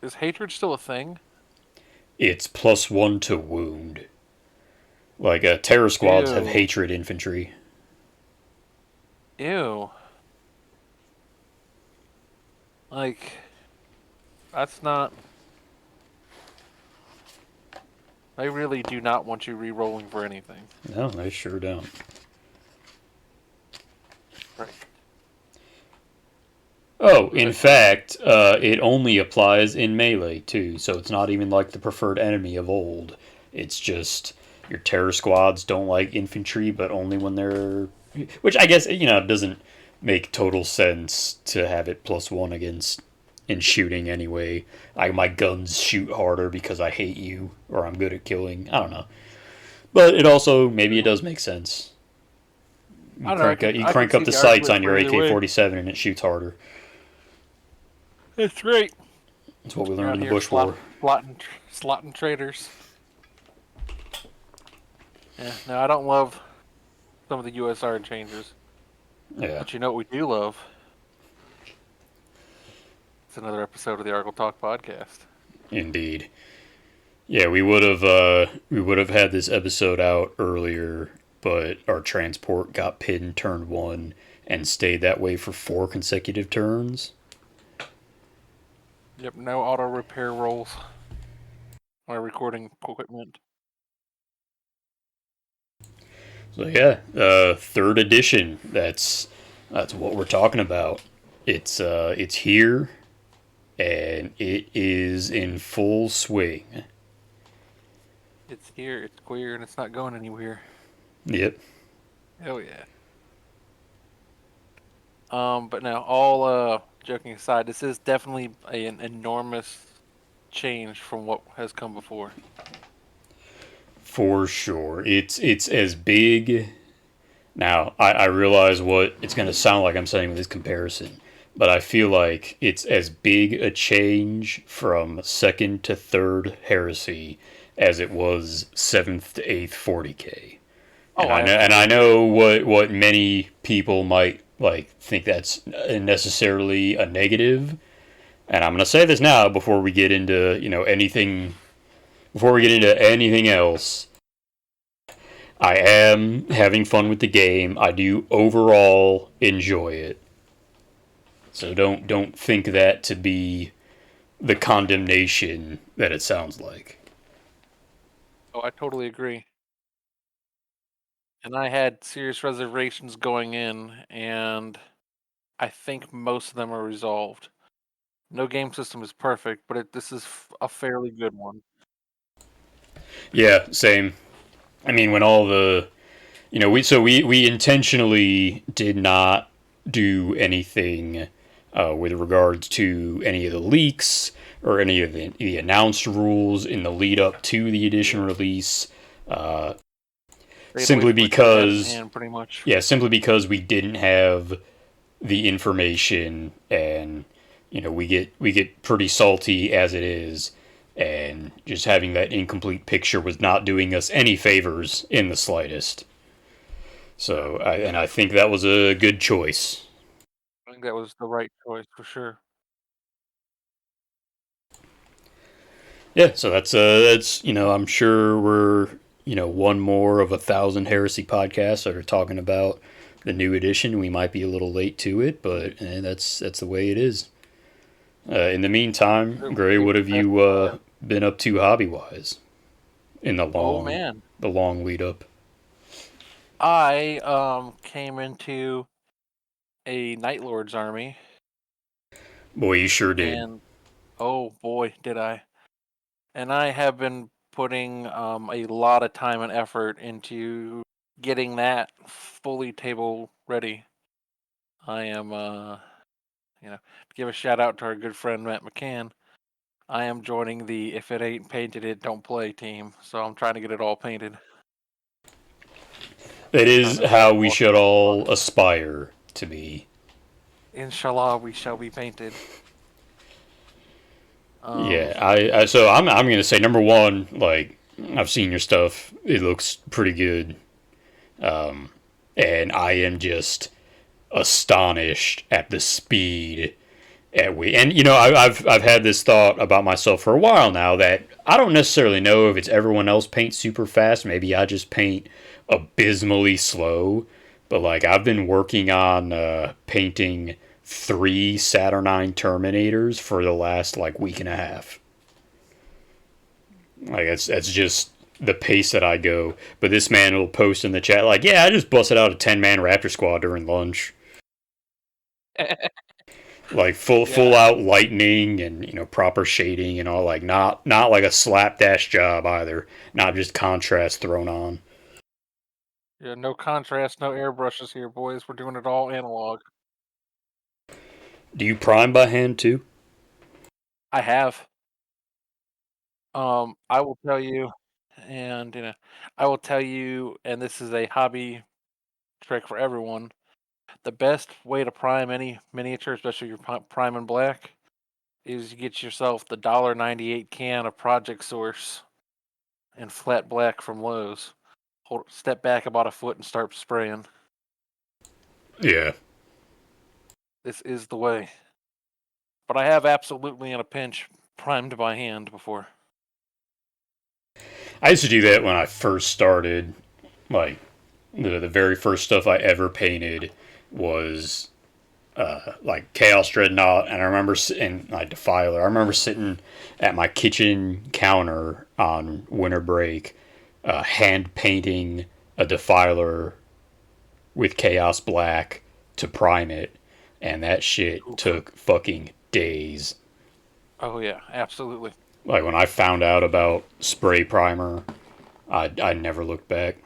Is hatred still a thing? It's +1 to wound. Like, terror squads have Ew. hatred infantry. Ew. Like, that's not. They really do not want you re-rolling for anything. No, they sure don't. Right. Oh, Was in it? fact, it only applies in melee too, so it's not even like the preferred enemy of old. It's just your terror squads don't like infantry, but only when they're. Which I guess, doesn't make total sense to have it +1 against in shooting anyway. My guns shoot harder because I hate you, or I'm good at killing. I don't know. But it also, maybe it does make sense. I don't know. You I could crank up see the the sights argument on for your either way. AK-47 and it shoots harder. It's great. That's what we You're learned out in the here Bush War. slotting traders. Yeah. No, I don't love some of the USR changes, Yeah, but you know what we do love? It's another episode of the Argel Talk podcast. indeed. Yeah, we would have had this episode out earlier, but our transport got pinned turn 1 and stayed that way for 4 consecutive turns. Yep. No auto repair rolls or recording equipment. So yeah, third edition. That's what we're talking about. It's here and it is in full swing. It's here. It's queer, and it's not going anywhere. Yep. Oh yeah. But now, all joking aside, this is definitely an enormous change from what has come before. For sure. It's as big. Now, I realize what it's going to sound like I'm saying with this comparison, but I feel like it's as big a change from second to third heresy as it was seventh to eighth 40k. Oh, I And absolutely I agree. know what many people might like think that's necessarily a negative. And I'm going to say this now before we get into, anything before we get into anything else. I am having fun with the game. I do overall enjoy it. So don't think that to be the condemnation that it sounds like. Oh, I totally agree. And I had serious reservations going in, and I think most of them are resolved. No game system is perfect, but this is a fairly good one. Yeah, same. I mean, when all the we intentionally did not do anything with regards to any of the leaks or any of the announced rules in the lead up to the edition release. Uh, Stayed away simply from what you had in because hand, pretty much. simply because we didn't have the information, and we get pretty salty as it is, and just having that incomplete picture was not doing us any favors in the slightest. So I think that was a good choice. I think that was the right choice for sure. Yeah, so that's I'm sure we're one more of 1,000 heresy podcasts that are talking about the new edition. We might be a little late to it, but that's the way it is. In the meantime, Gray, We what were have past you the time. been up to hobby wise in Oh man, the long lead up? I came into a Night Lord's army, Boy, you sure did. and oh boy, did I! And I have been putting a lot of time and effort into getting that fully table ready. I am, give a shout out to our good friend Matt McCann. I am joining the "If it ain't painted, it don't play" team, so I'm trying to get it all painted. That Trying is to how avoid we walking should into the box. all aspire to be. Inshallah, we shall be painted. Um, Yeah, so I'm gonna say number one, like I've seen your stuff. It looks pretty good, and I am just astonished at the speed Yeah, and I've had this thought about myself for a while now that I don't necessarily know if it's everyone else paints super fast. Maybe I just paint abysmally slow. But like I've been working on painting 3 Saturnine Terminators for the last like week and a half. Like that's just the pace that I go. But this man will post in the chat like, yeah, I just busted out a 10-man Raptor squad during lunch. Like full Yeah, out lightning and proper shading and all, like not like a slapdash job either, not just contrast thrown on. yeah. No contrast, no airbrushes here, boys. We're doing it all analog. Do you prime by hand too? I have. I will tell you, and I will tell you, and this is a hobby trick for everyone. The best way to prime any miniature, especially your prime in black, is you get yourself the $1.98 can of Project Source in flat black from Lowe's. Step back about a foot and start spraying. Yeah, This is the way. But I have absolutely in a pinch primed by hand before. I used to do that when I first started. Like the very first stuff I ever painted was like Chaos Dreadnought, and I remember and like Defiler. I remember sitting at my kitchen counter on winter break, hand painting a Defiler with Chaos Black to prime it, and that shit Oof. took fucking days. Oh yeah, absolutely. Like when I found out about spray primer, I never looked back.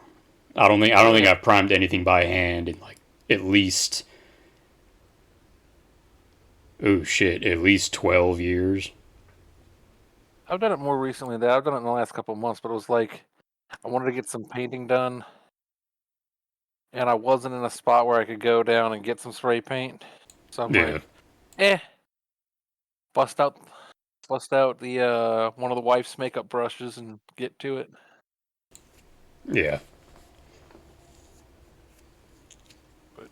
I don't Oh think yeah. I've primed anything by hand in like at least oh shit, at least 12 years. I've done it more recently than that. I've done it in the last couple of months, but it was like I wanted to get some painting done, and I wasn't in a spot where I could go down and get some spray paint. So I'm Yeah, like, eh, bust out the one of the wife's makeup brushes and get to it. yeah, But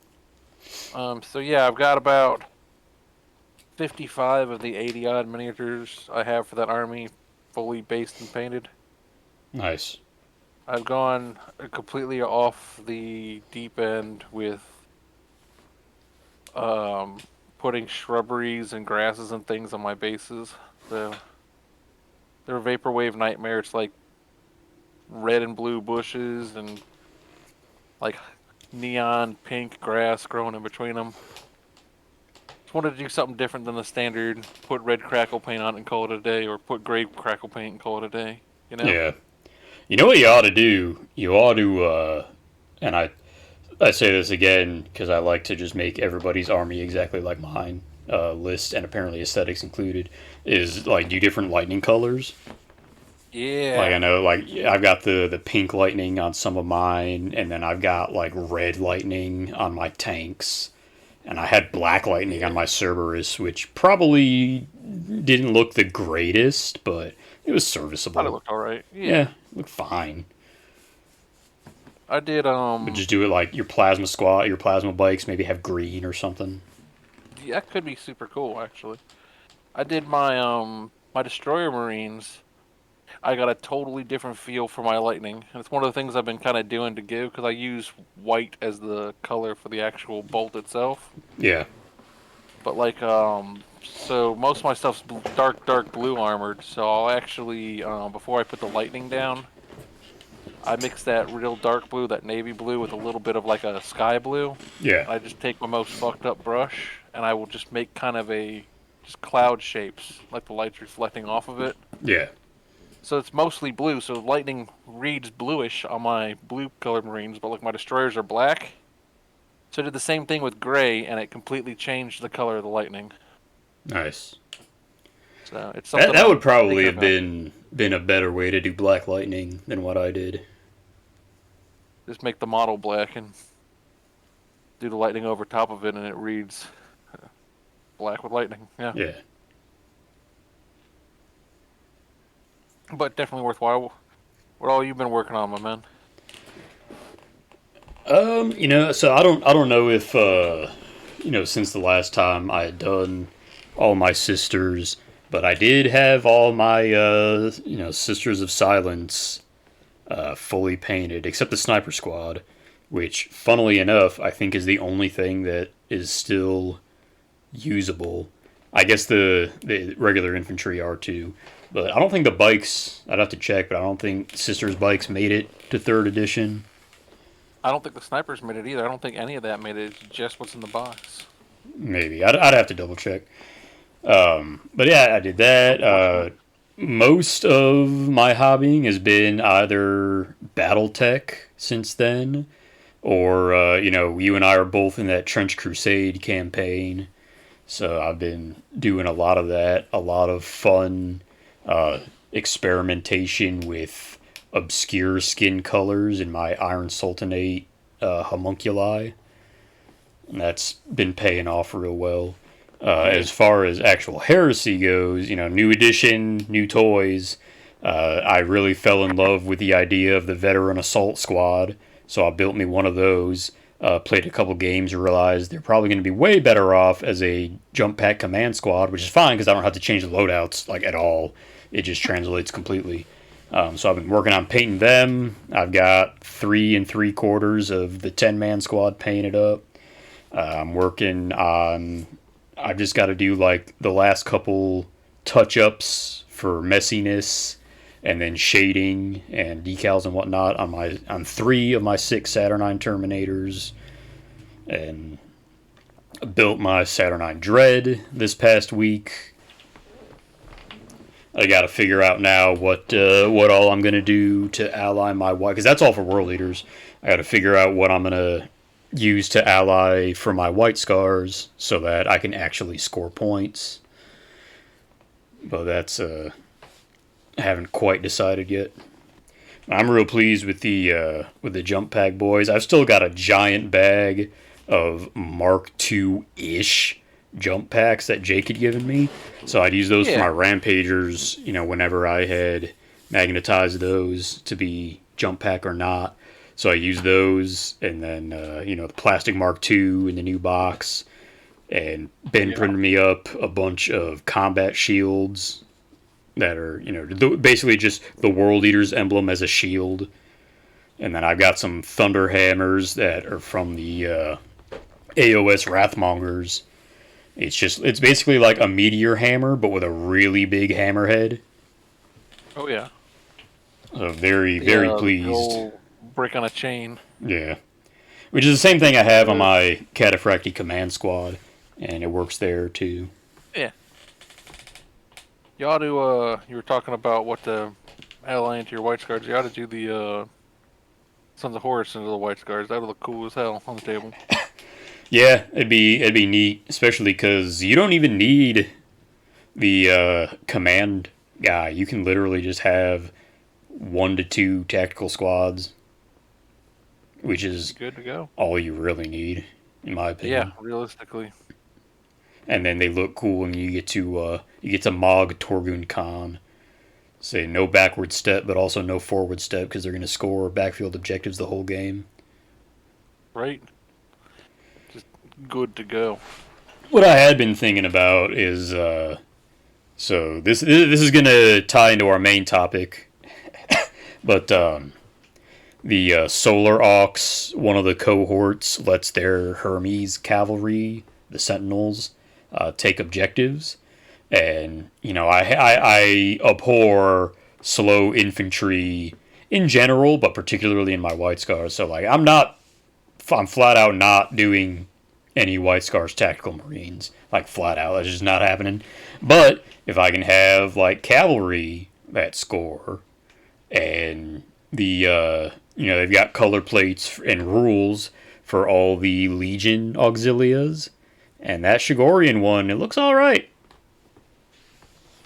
so yeah, I've got about 55 of the 80 odd miniatures I have for that army fully based and painted. nice. I've gone completely off the deep end with um, putting shrubberies and grasses and things on my bases. So they're vaporwave nightmare. It's like red and blue bushes and like neon pink grass growing in between them. Just wanted to do something different than the standard put red crackle paint on it and call it a day, or put gray crackle paint and call it a day. You know? Yeah. You know what you ought to do? You ought to and I say this again because I like to just make everybody's army exactly like mine, list and apparently aesthetics included, is like do different lightning colors. Like Yeah. I know, like I've got the pink lightning on some of mine, and then I've got like red lightning on my tanks, and I had black lightning on Yeah. my Cerberus, which probably didn't look the greatest, but it was Thought it serviceable. looked all right. Yeah, Yeah. looked fine. I did. But just do it like your plasma squad, your plasma bikes, maybe have green or something. Yeah, that could be super cool actually. I did my destroyer marines. I got a totally different feel for my lightning, and it's one of the things I've been kind of doing to give because I use white as the color for the actual bolt itself. Yeah, But like so most of my stuff's dark blue armored. So I'll actually before I put the lightning down, I mix that real dark blue, that navy blue, with a little bit of like a sky blue. yeah, I just take my most fucked up brush and I will just make kind of a just cloud shapes, like the light's reflecting off of it. yeah. So it's mostly blue. So lightning reads bluish on my blue colored marines, but like my destroyers are black. So I did the same thing with gray, and it completely changed the color of the lightning. Nice. So it's That something that would I'm probably thinking have about. been a better way to do Black Lightning than what I did. Just make the model black and do the lightning over top of it, and it reads black with lightning. Yeah, Yeah. but definitely worthwhile. What all you been working on, my man? So I don't know if since the last time I had done all my sisters, but I did have all my Sisters of Silence fully painted, except the Sniper Squad, which, funnily enough, I think is the only thing that is still usable. I guess the regular infantry are too, but I don't think the bikes. I'd have to check, but I don't think Sisters bikes made it to third edition. I don't think the snipers made it either. I don't think any of that made it. It's just what's in the box. Maybe I'd have to double check. But yeah, I did that. Unfortunate. Most of my hobbying has been either BattleTech since then, or you and I are both in that Trench Crusade campaign. So I've been doing a lot of that, a lot of fun experimentation with obscure skin colors in my Iron Sultanate homunculi, and that's been paying off real well. As far as actual heresy goes, new edition, new toys. I really fell in love with the idea of the veteran assault squad, so I built me one of those. Played a couple games, realized they're probably going to be way better off as a jump pack command squad, which is fine because I don't have to change the loadouts like at all. It just translates completely. So I've been working on painting them. I've got 3 3/4 of the 10-man squad painted up. I'm working on. I've just got to do like the last couple touch ups for messiness and then shading and decals and whatnot on 3 of my 6 Saturnine Terminators, and built my Saturnine Dread this past week. I got to figure out now what all I'm gonna do to ally my white, because that's all for World Leaders. I got to figure out what I'm gonna use to ally for my white scars so that I can actually score points. But that's I haven't quite decided yet. I'm real pleased with the jump pack boys. I've still got a giant bag of Mark II ish jump packs that Jake had given me, so I'd use those for my rampagers. Whenever I had magnetized those to be jump pack or not. So I used those, and then the plastic Mark II in the new box, and Ben printed me up a bunch of combat shields that are basically just the World Eater's emblem as a shield, and then I've got some Thunder Hammers that are from the AOS Wrathmongers. It's basically like a meteor hammer, but with a really big hammerhead. Oh yeah. So very pleased. The old brick on a chain. Yeah. Which is the same thing I have on my Cataphracti Command Squad, and it works there too. Yeah. You ought to, you were talking about what the ally into your white scars. You ought to do the Sons of Horus into the white scars. That would look cool as hell on the table. Yeah, it'd be neat, especially because you don't even need the command guy. You can literally just have 1 to 2 tactical squads, which is good to go. All you really need, in my opinion. Yeah, realistically. And then they look cool, and you get to Mog Torgun Khan. Say no backward step, but also no forward step, because they're going to score backfield objectives the whole game. Right. Just good to go. What I had been thinking about is, so this is going to tie into our main topic, but the Solar Aux, one of the cohorts, lets their Hermes cavalry, the Sentinels, take objectives. And, I abhor slow infantry in general, but particularly in my White Scars. So, like, I'm flat out not doing any White Scars tactical Marines. Like, flat out. That's just not happening. But if I can have, like, cavalry that score, and they've got color plates and rules for all the Legion auxilias, and that Shigorian one, it looks alright.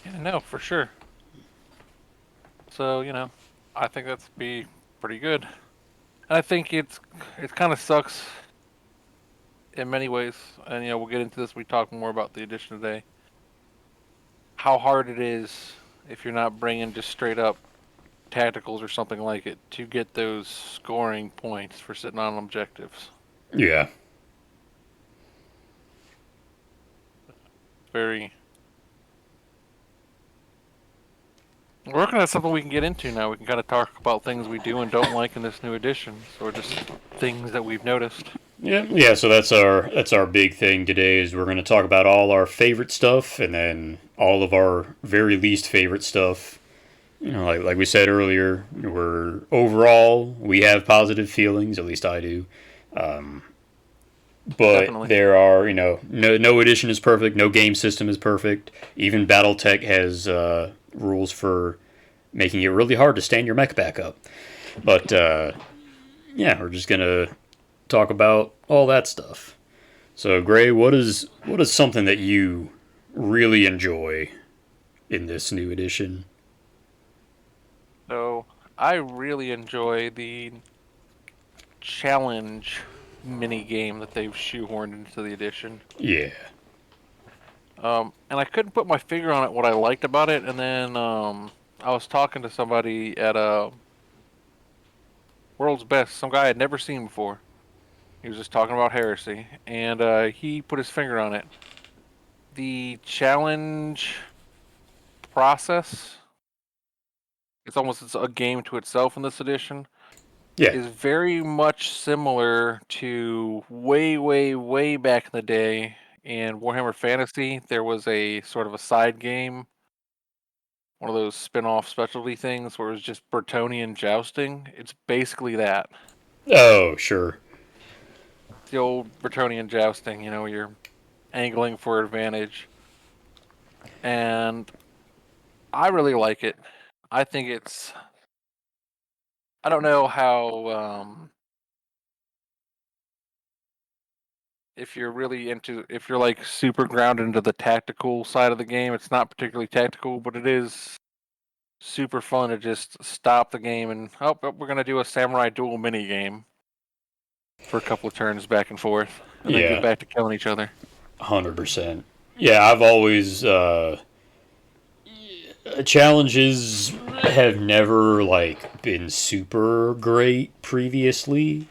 Yeah, no, for sure. So, I think that's be pretty good. And I think it kind of sucks in many ways. And, we'll get into this when we talk more about the edition today. How hard it is if you're not bringing just straight up tacticals or something like it to get those scoring points for sitting on objectives. Yeah. Very, We're looking at something we can get into now. We can kind of talk about things we do and don't like in this new edition, or just things that we've noticed. Yeah. So that's our big thing today. Is we're going to talk about all our favorite stuff, and then all of our very least favorite stuff. Like we said earlier, we're overall we have positive feelings. At least I do. But Definitely. there are, no edition is perfect. No game system is perfect. Even BattleTech has rules for making it really hard to stand your mech back up. But yeah, we're just gonna talk about all that stuff. So, Gray, what is something that you really enjoy in this new edition? So I really enjoy the challenge mini game that they've shoehorned into the edition. Yeah. And I couldn't put my finger on it what I liked about it, and then I was talking to somebody at World's Best, some guy I'd never seen before. He was just talking about Heresy, and he put his finger on it. The challenge process, it's a game to itself in this edition, Yeah. is very much similar to way, way, way back in the day in Warhammer Fantasy. There was a sort of a side game, one of those spin-off specialty things where it was just Bretonnian jousting. It's basically that. Oh, sure. It's the old Bretonnian jousting, you're angling for advantage. And I really like it. I think I don't know how, if you're like super grounded into the tactical side of the game, it's not particularly tactical, but it is super fun to just stop the game and, we're going to do a samurai duel mini game for a couple of turns back and forth, and then get Yeah. back to killing each other. 100%. Yeah, I've always challenges have never like been super great previously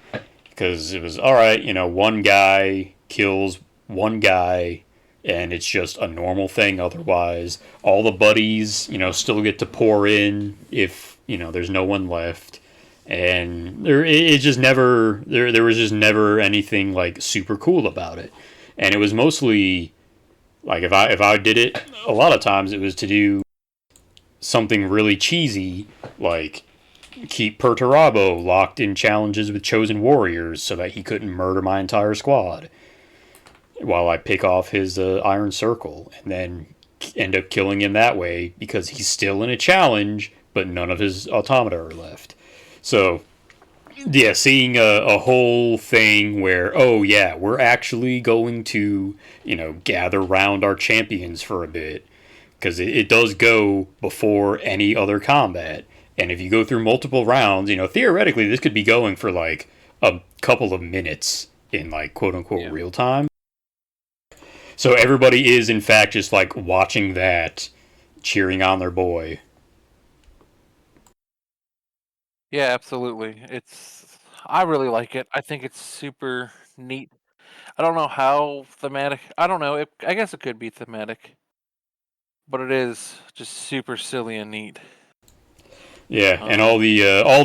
because it was all right. One guy kills one guy, and it's just a normal thing. Otherwise, all the buddies, still get to pour in if there's no one left. And it just never there was just never anything like super cool about it, and it was mostly like if I did it a lot of times it was to do something really cheesy like keep Perturabo locked in challenges with chosen warriors so that he couldn't murder my entire squad while I pick off his iron circle and then end up killing him that way because he's still in a challenge but none of his automata are left. So yeah, seeing a whole thing where, oh yeah, we're actually going to, gather round our champions for a bit because it does go before any other combat. And if you go through multiple rounds, theoretically this could be going for like a couple of minutes in like quote unquote Yeah. real time. So everybody is in fact just like watching that, cheering on their boy. Yeah, absolutely. I really like it. I think it's super neat. I don't know how thematic. I don't know. I guess it could be thematic, but it is just super silly and neat. Yeah, and Um, all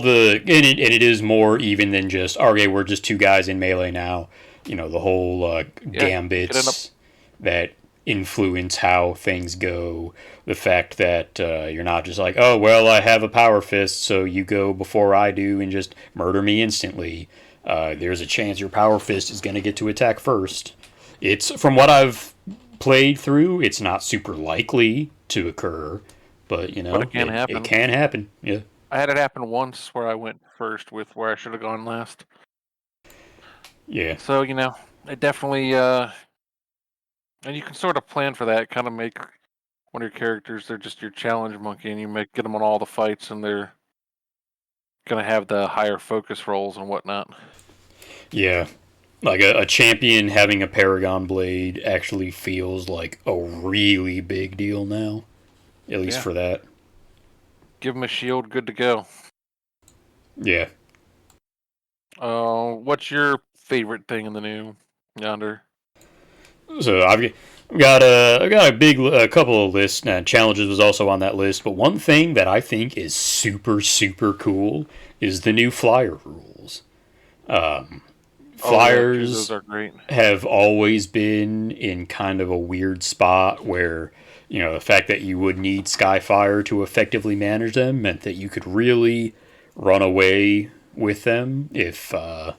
the and it is more even than just okay, we're just two guys in melee now. The whole yeah, you could end up. gambits that influence how things go. The fact that you're not just like, oh well, I have a power fist, so you go before I do and just murder me instantly. There's a chance your power fist is going to get to attack first. It's from what I've played through, it's not super likely to occur, but But it can it happen. can happen. Yeah. I had it happen once where I went first with where I should have gone last. Yeah. So it definitely. And you can sort of plan for that. Kind of make one of your characters. They're just your challenge monkey, and you get them on all the fights, and they're gonna have the higher focus rolls and whatnot. Yeah. Like a champion having a Paragon blade actually feels like a really big deal now, at least Yeah, for that. give them a shield, good to go. Yeah. What's your favorite thing in the new Yonder? So I've got a couple of lists. Challenges was also on that list, but one thing that I think is super cool is the new flyer rules. Um, Oh yeah, dude, those Flyers are great. have always been in kind of a weird spot where, the fact that you would need Skyfire to effectively manage them meant that you could really run away with them if the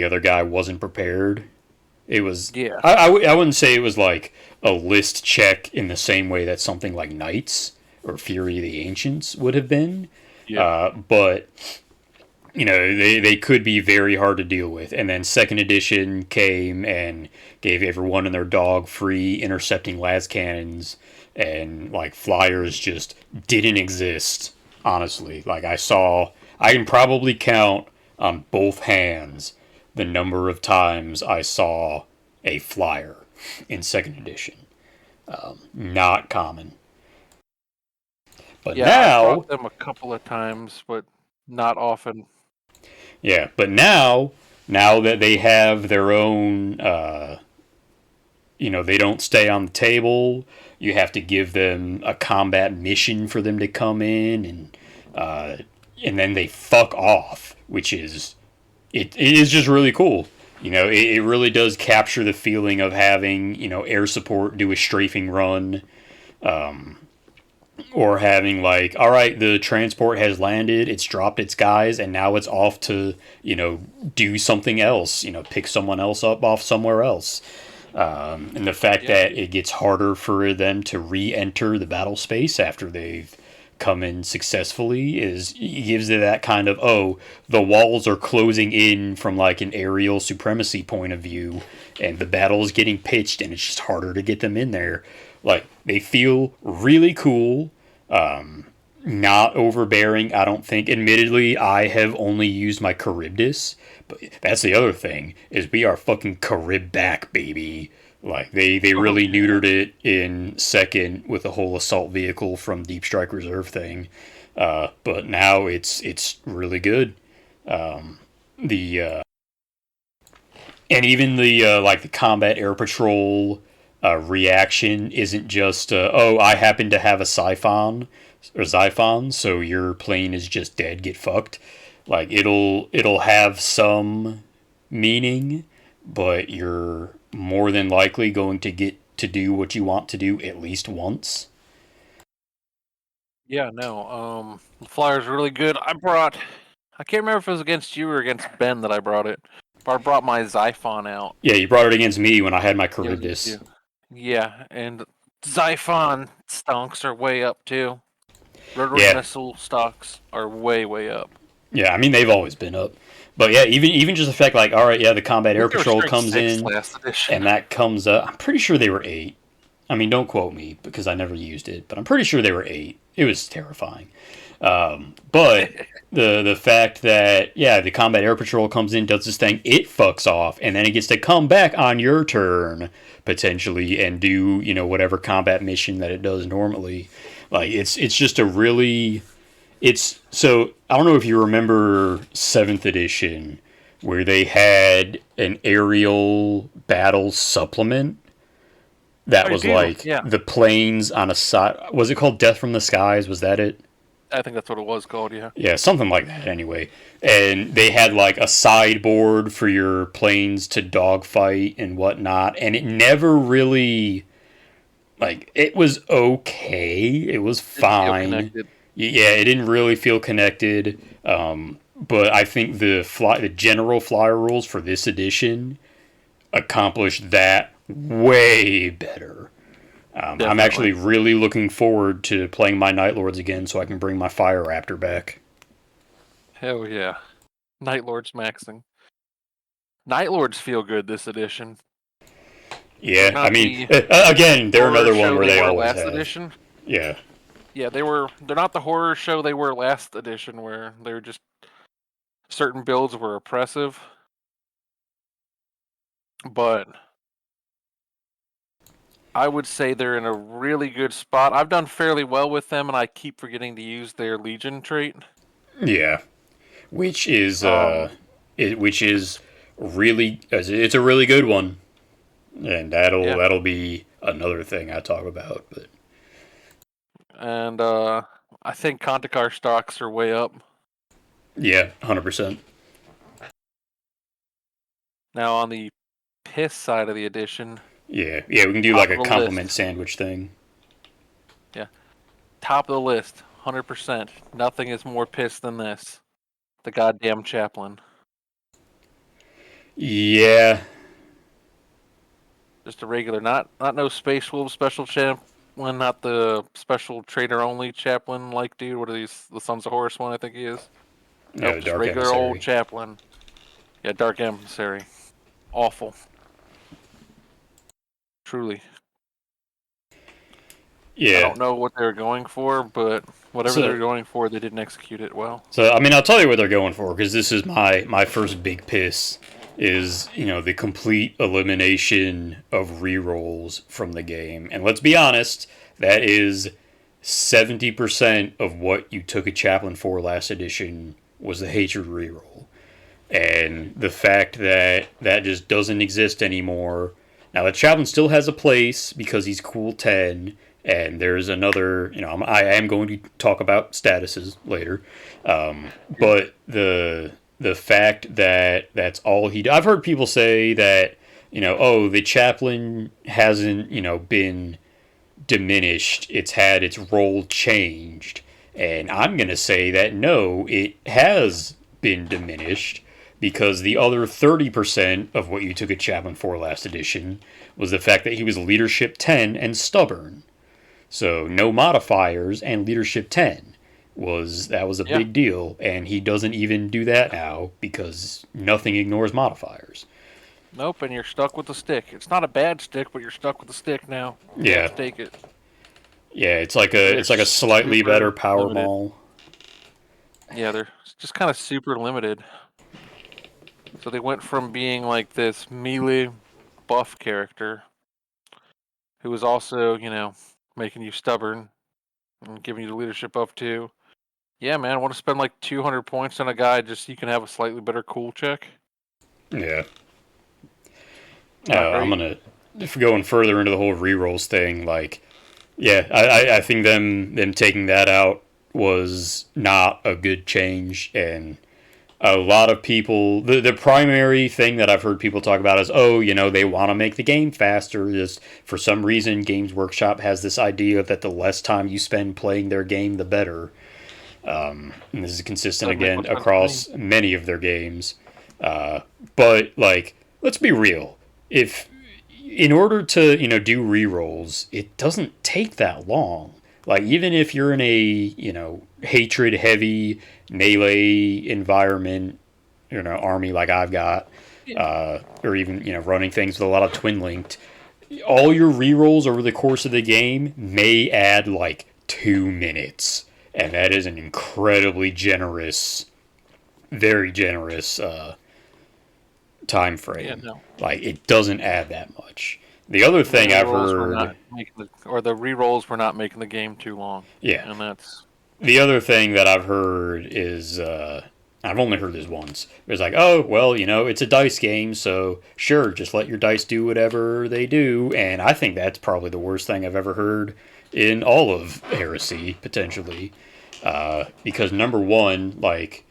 other guy wasn't prepared. It was Yeah, I wouldn't say it was like a list check in the same way that something like Knights or Fury of the Ancients would have been, yeah, but they could be very hard to deal with. And then second edition came and gave everyone and their dog free intercepting las cannons, and like flyers just didn't exist. Honestly, like I can probably count on both hands the number of times I saw a flyer in second edition. Not common. But yeah. I now, brought them a couple of times, but not often. yeah, but now that they have their own, they don't stay on the table. You have to give them a combat mission for them to come in, uh, and then they fuck off, which is it is just really cool. It really does capture the feeling of having air support do a strafing run, or having like, all right, the transport has landed, it's dropped its guys, and now it's off to do something else. Pick someone else up off somewhere else. And the fact Yeah, that it gets harder for them to re-enter the battle space after they've come in successfully gives it that kind of, oh, the walls are closing in from like an aerial supremacy point of view, and the battle is getting pitched, and it's just harder to get them in there. Like, they feel really cool, not overbearing, I don't think. Admittedly, I have only used my Charybdis, but that's the other thing, is we are fucking Charib back, baby. Like, they oh really yeah, neutered it in second with the whole assault vehicle from Deep Strike Reserve thing. But now it's really good. The And even the like the combat air patrol reaction isn't just oh, I happen to have a Xiphon, so your plane is just dead, get fucked. Like, it'll have some meaning, but you're more than likely going to get to do what you want to do at least once. yeah. No, the flyer's really good. I can't remember if it was against you or against Ben that I brought it, but I brought my Xiphon out. Yeah, you brought it against me when I had my It was against Charybdis. you. Yeah, and Xiphon stonks are way up too. Rotary Yeah, missile stocks are way up. yeah. I mean, they've always been up, but yeah, even just the fact, like, all right, yeah, the combat I air think they were patrol straight comes six in, last edition. and that comes up. I'm pretty sure they were 8. I mean, don't quote me because I never used it, but I'm pretty sure they were 8. It was terrifying. But the fact that, yeah, the combat air patrol comes in, does this thing, it fucks off, and then it gets to come back on your turn potentially and do whatever combat mission that it does normally. Like, it's just a really, it's so I don't know if you remember seventh edition where they had an aerial battle supplement that I was do. like Yeah, the planes on a side. Was it called Death from the Skies? Was that it? I think that's what it was called. Yeah. Yeah, something like that anyway. And they had like a sideboard for your planes to dogfight and whatnot. And it never really, like, it was okay. It was Didn't feel fine. connected. Yeah, it didn't really feel connected. But I think the general flyer rules for this edition accomplished that way better. I'm Definitely. actually really looking forward to playing my Night Lords again so I can bring my Fire Raptor back. Hell yeah. Night Lords maxing. Night Lords feel good this edition. They're Yeah, I not mean, the again, they're horror another one show where they they were always last have. edition. Yeah. Yeah, they're not the horror show they were last edition where they were just certain builds were oppressive. But I would say they're in a really good spot. I've done fairly well with them, and I keep forgetting to use their Legion trait. Yeah. Which is, Um, which is really, it's a really good one. and Yeah. that'll be another thing I talk about. But And I think Conticar stocks are way up. yeah, 100%. Now on the piss side of the edition, Yeah, yeah, we can do top like of a the compliment list. sandwich thing. Yeah. Top of the list, 100%. Nothing is more piss than this. The goddamn chaplain. Yeah, Just a regular, not no Space Wolf special chaplain, not the special trader only chaplain like dude. What are these? The Sons of Horus one, I think he is. yeah, Nope, the just Dark regular old Emissary. chaplain. Yeah, Dark Emissary. Awful. Truly. I Yeah. don't know what they were going for, but whatever they So were going for, they didn't execute it well. I mean, I'll tell you what they're going for because this is my first big piss is the complete elimination of rerolls from the game. And let's be honest, that is 70% of what you took a chaplain for last edition was the hatred reroll. And the fact that that just doesn't exist anymore. Now, the chaplain still has a place because he's cool 10, and there's another, I am going to talk about statuses later. But the fact that that's all he. I've heard people say that, oh, the chaplain hasn't, been diminished. It's had its role changed. And I'm going to say that no, it has been diminished because the other 30% of what you took a chaplain for last edition was the fact that he was leadership 10 and stubborn. So no modifiers and leadership 10 was a Yeah. big deal, and he doesn't even do that now because nothing ignores modifiers. Nope, and you're stuck with the stick. It's not a bad stick, but you're stuck with the stick now. You have Yeah. to take it. Yeah, They're it's like a slightly better super power limited. maul. Yeah, they're just kind of super limited. So they went from being like this melee buff character who was also, making you stubborn and giving you the leadership buff too. Yeah, man, I want to spend like 200 points on a guy just so you can have a slightly better cool check. Yeah. Not I'm great. gonna if going further into the whole rerolls thing, like yeah, I think them taking that out was not a good change, and a lot of people the primary thing that I've heard people talk about is oh they want to make the game faster. Just for some reason, Games Workshop has this idea that the less time you spend playing their game, the better. And this is consistent Doesn't make again much sense to me. across many of their games. But like, let's be real. If in order to do rerolls, it doesn't take that long. Like even if you're in a hatred heavy melee environment, army like I've got, Yeah. or even running things with a lot of twin linked, all your rerolls over the course of the game may add like 2 minutes, and that is an incredibly generous, very generous time Yeah, frame. no. Like it doesn't add that much. The other The thing I've rerolls were not heard, making the rerolls were not making the game too long. yeah, And that's the other thing that I've heard is I've only heard this once. It's like, oh, well, it's a dice game, so sure, just let your dice do whatever they do. And I think that's probably the worst thing I've ever heard in all of Heresy, potentially. Because number one, like,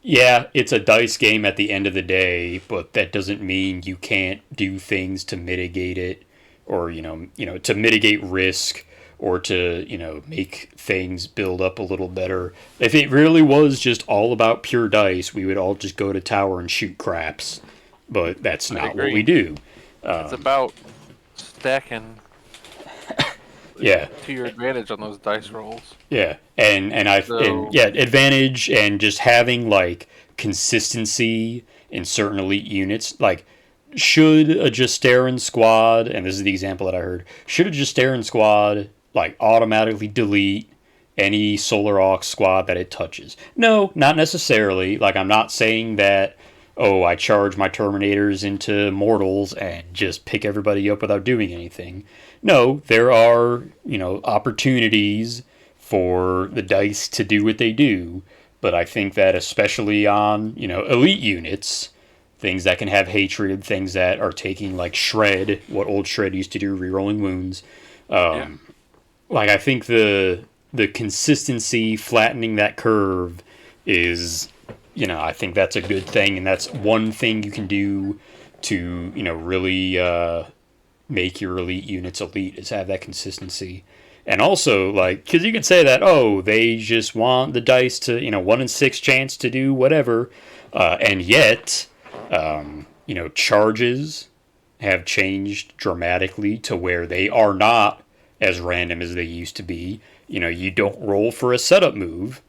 yeah, it's a dice game at the end of the day, but that doesn't mean you can't do things to mitigate it, or to mitigate risk, or to make things build up a little better. If it really was just all about pure dice, we would all just go to tower and shoot craps, but that's I not what agree. we do. It's about stacking Yeah, to your advantage on those dice rolls. yeah, and So yeah, advantage and just having like consistency in certain elite units. Like, should a Justarin squad, and this is the example that I heard, should a Justarin squad like automatically delete any Solar Aux squad that it touches? No, not necessarily. Like, I'm not saying that. Oh, I charge my Terminators into mortals and just pick everybody up without doing anything. No, there are, opportunities for the dice to do what they do, but I think that especially on, elite units, things that can have hatred, things that are taking like shred, what old shred used to do, rerolling wounds. Yeah. Like I think the consistency, flattening that curve is, I think that's a good thing, and that's one thing you can do to really make your elite units elite is have that consistency. And also, like, because you can say that, oh, they just want the dice to, 1 in 6 chance to do whatever. And yet, charges have changed dramatically to where they are not as random as they used to be. You don't roll for a setup move,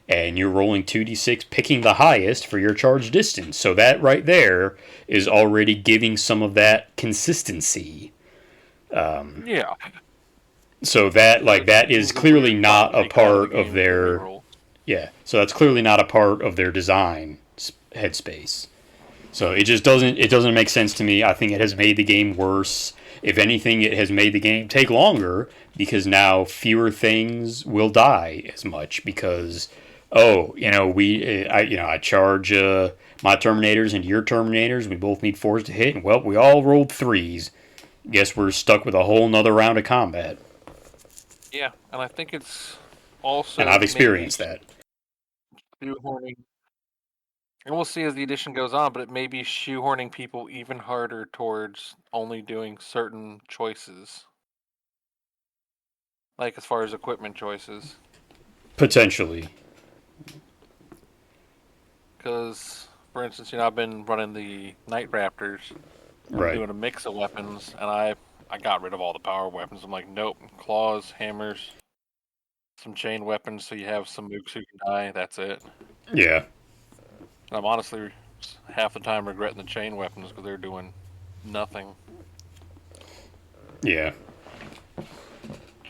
and you're rolling 2d6, picking the highest for your charge distance. So that right there is already giving some of that consistency. Yeah. So that is clearly not a part of their reroll. yeah. So that's clearly not a part of their design headspace. So it doesn't make sense to me. I think it has made the game worse. If anything, it has made the game take longer because now fewer things will die as much because I charge my Terminators into your Terminators. We both need 4s to hit, and well, we all rolled 3s. Guess we're stuck with a whole nother round of combat. Yeah, and I think it's also. And I've experienced that. Shoehorning. And we'll see as the edition goes on, but it may be shoehorning people even harder towards only doing certain choices. Like as far as equipment choices. Potentially. Because, for instance, I've been running the Night Raptors. Right. Doing a mix of weapons, and I got rid of all the power weapons. I'm like, nope, claws, hammers, some chain weapons, so you have some mooks who can die. That's it. Yeah. And I'm honestly half the time regretting the chain weapons because they're doing nothing. Yeah.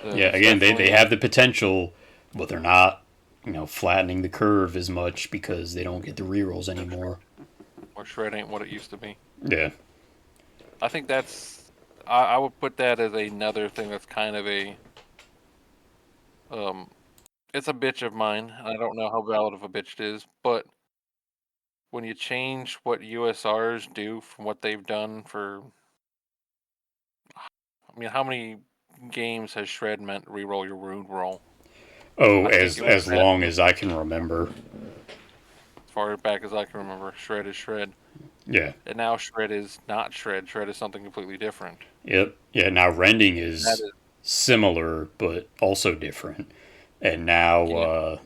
Yeah. Again, they have the potential, but they're not, flattening the curve as much because they don't get the rerolls anymore. Or shred ain't what it used to be. Yeah. I think that's. I would put that as another thing that's kind of a. It's a bitch of mine. I don't know how valid of a bitch it is, but when you change what USRs do from what they've done for. I mean, how many games has shred meant reroll your wound roll? Oh, as long as I can remember. As far back as I can remember, shred is shred. Yeah. And now shred is not shred. Shred is something completely different. Yep. Yeah. Now rending is similar, but also different. And now,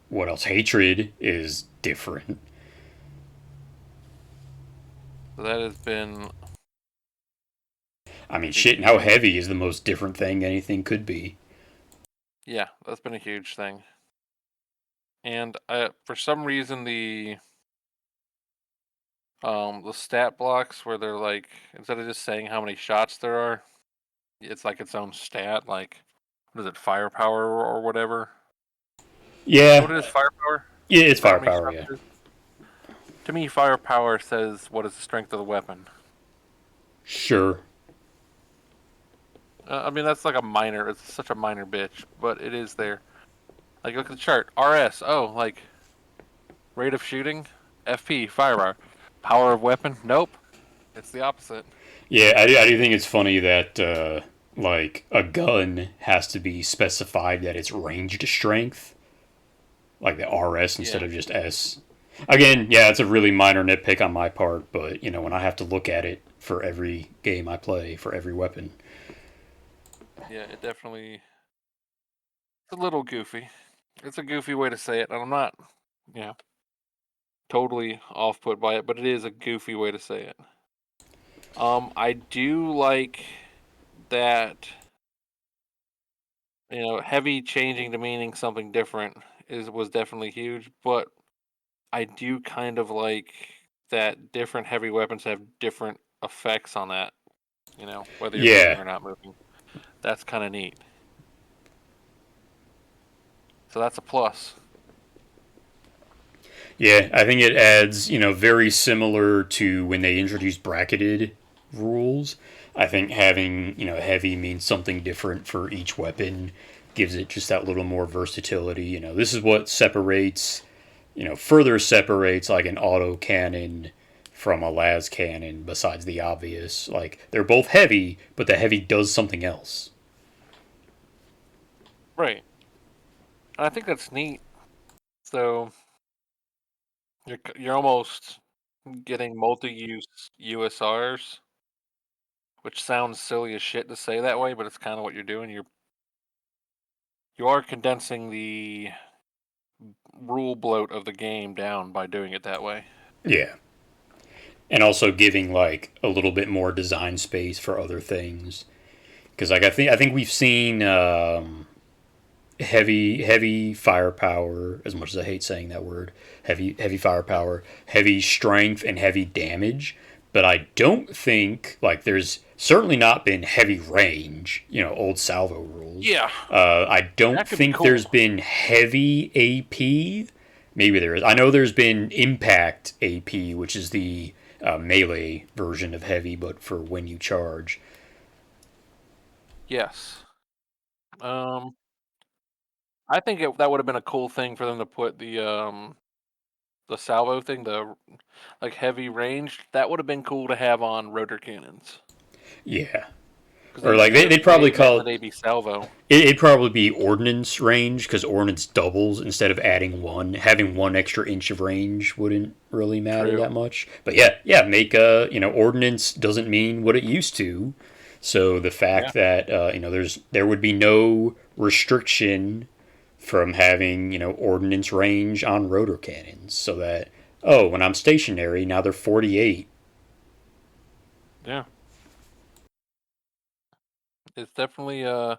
what else? Hatred is different. So that has been. I mean, shit. How heavy is the most different thing anything could be? Yeah, that's been a huge thing. And for some reason, the stat blocks where they're like, instead of just saying how many shots there are, it's like its own stat. Like, what is it, firepower or whatever? Yeah. What is firepower? Yeah, it's firepower. Yeah. To me, firepower says what is the strength of the weapon. Sure. I mean, that's like it's such a minor bitch, but it is there. Like, look at the chart. RS, like, rate of shooting, FP, firepower. Power of weapon, nope. It's the opposite. Yeah, I do think it's funny that, like, a gun has to be specified that it's ranged strength. Like the RS instead of just S. Again, yeah, it's a really minor nitpick on my part, but, when I have to look at it for every game I play, for every weapon. Yeah, it definitely. It's a little goofy. It's a goofy way to say it, and I'm not, totally off put by it, but it is a goofy way to say it. I do like that. Heavy changing to meaning something different was definitely huge, but I do kind of like that different heavy weapons have different effects on that. Whether you're moving or not moving. That's kind of neat. So that's a plus. Yeah, I think it adds, very similar to when they introduced bracketed rules. I think having, heavy means something different for each weapon gives it just that little more versatility. This is what separates, further separates like an auto cannon from a las cannon besides the obvious. Like, they're both heavy, but the heavy does something else. Right. I think that's neat. So you're almost getting multi-use USRs, which sounds silly as shit to say that way, but it's kind of what you're doing. You are condensing the rule bloat of the game down by doing it that way. Yeah. And also giving like a little bit more design space for other things. Because like I think we've seen heavy firepower. As much as I hate saying that word, heavy firepower, heavy strength, and heavy damage. But I don't think like there's certainly not been heavy range. Old salvo rules. Yeah, I don't that could be think cool. there's been heavy AP. Maybe there is. I know there's been impact AP, which is the melee version of heavy, but for when you charge. Yes. Um, I think that would have been a cool thing for them to put the salvo thing, the like heavy range. That would have been cool to have on rotor cannons Yeah. because Or they like should have they'd probably made call that they be salvo. it'd probably be ordnance range because ordnance doubles instead of adding one. Having one extra inch of range wouldn't really matter True. that much. But yeah, make ordnance doesn't mean what it used to. So the Yeah. fact that there would be no restriction from having ordnance range on rotor cannons, so that when I'm stationary now they're 48. Yeah. It's definitely I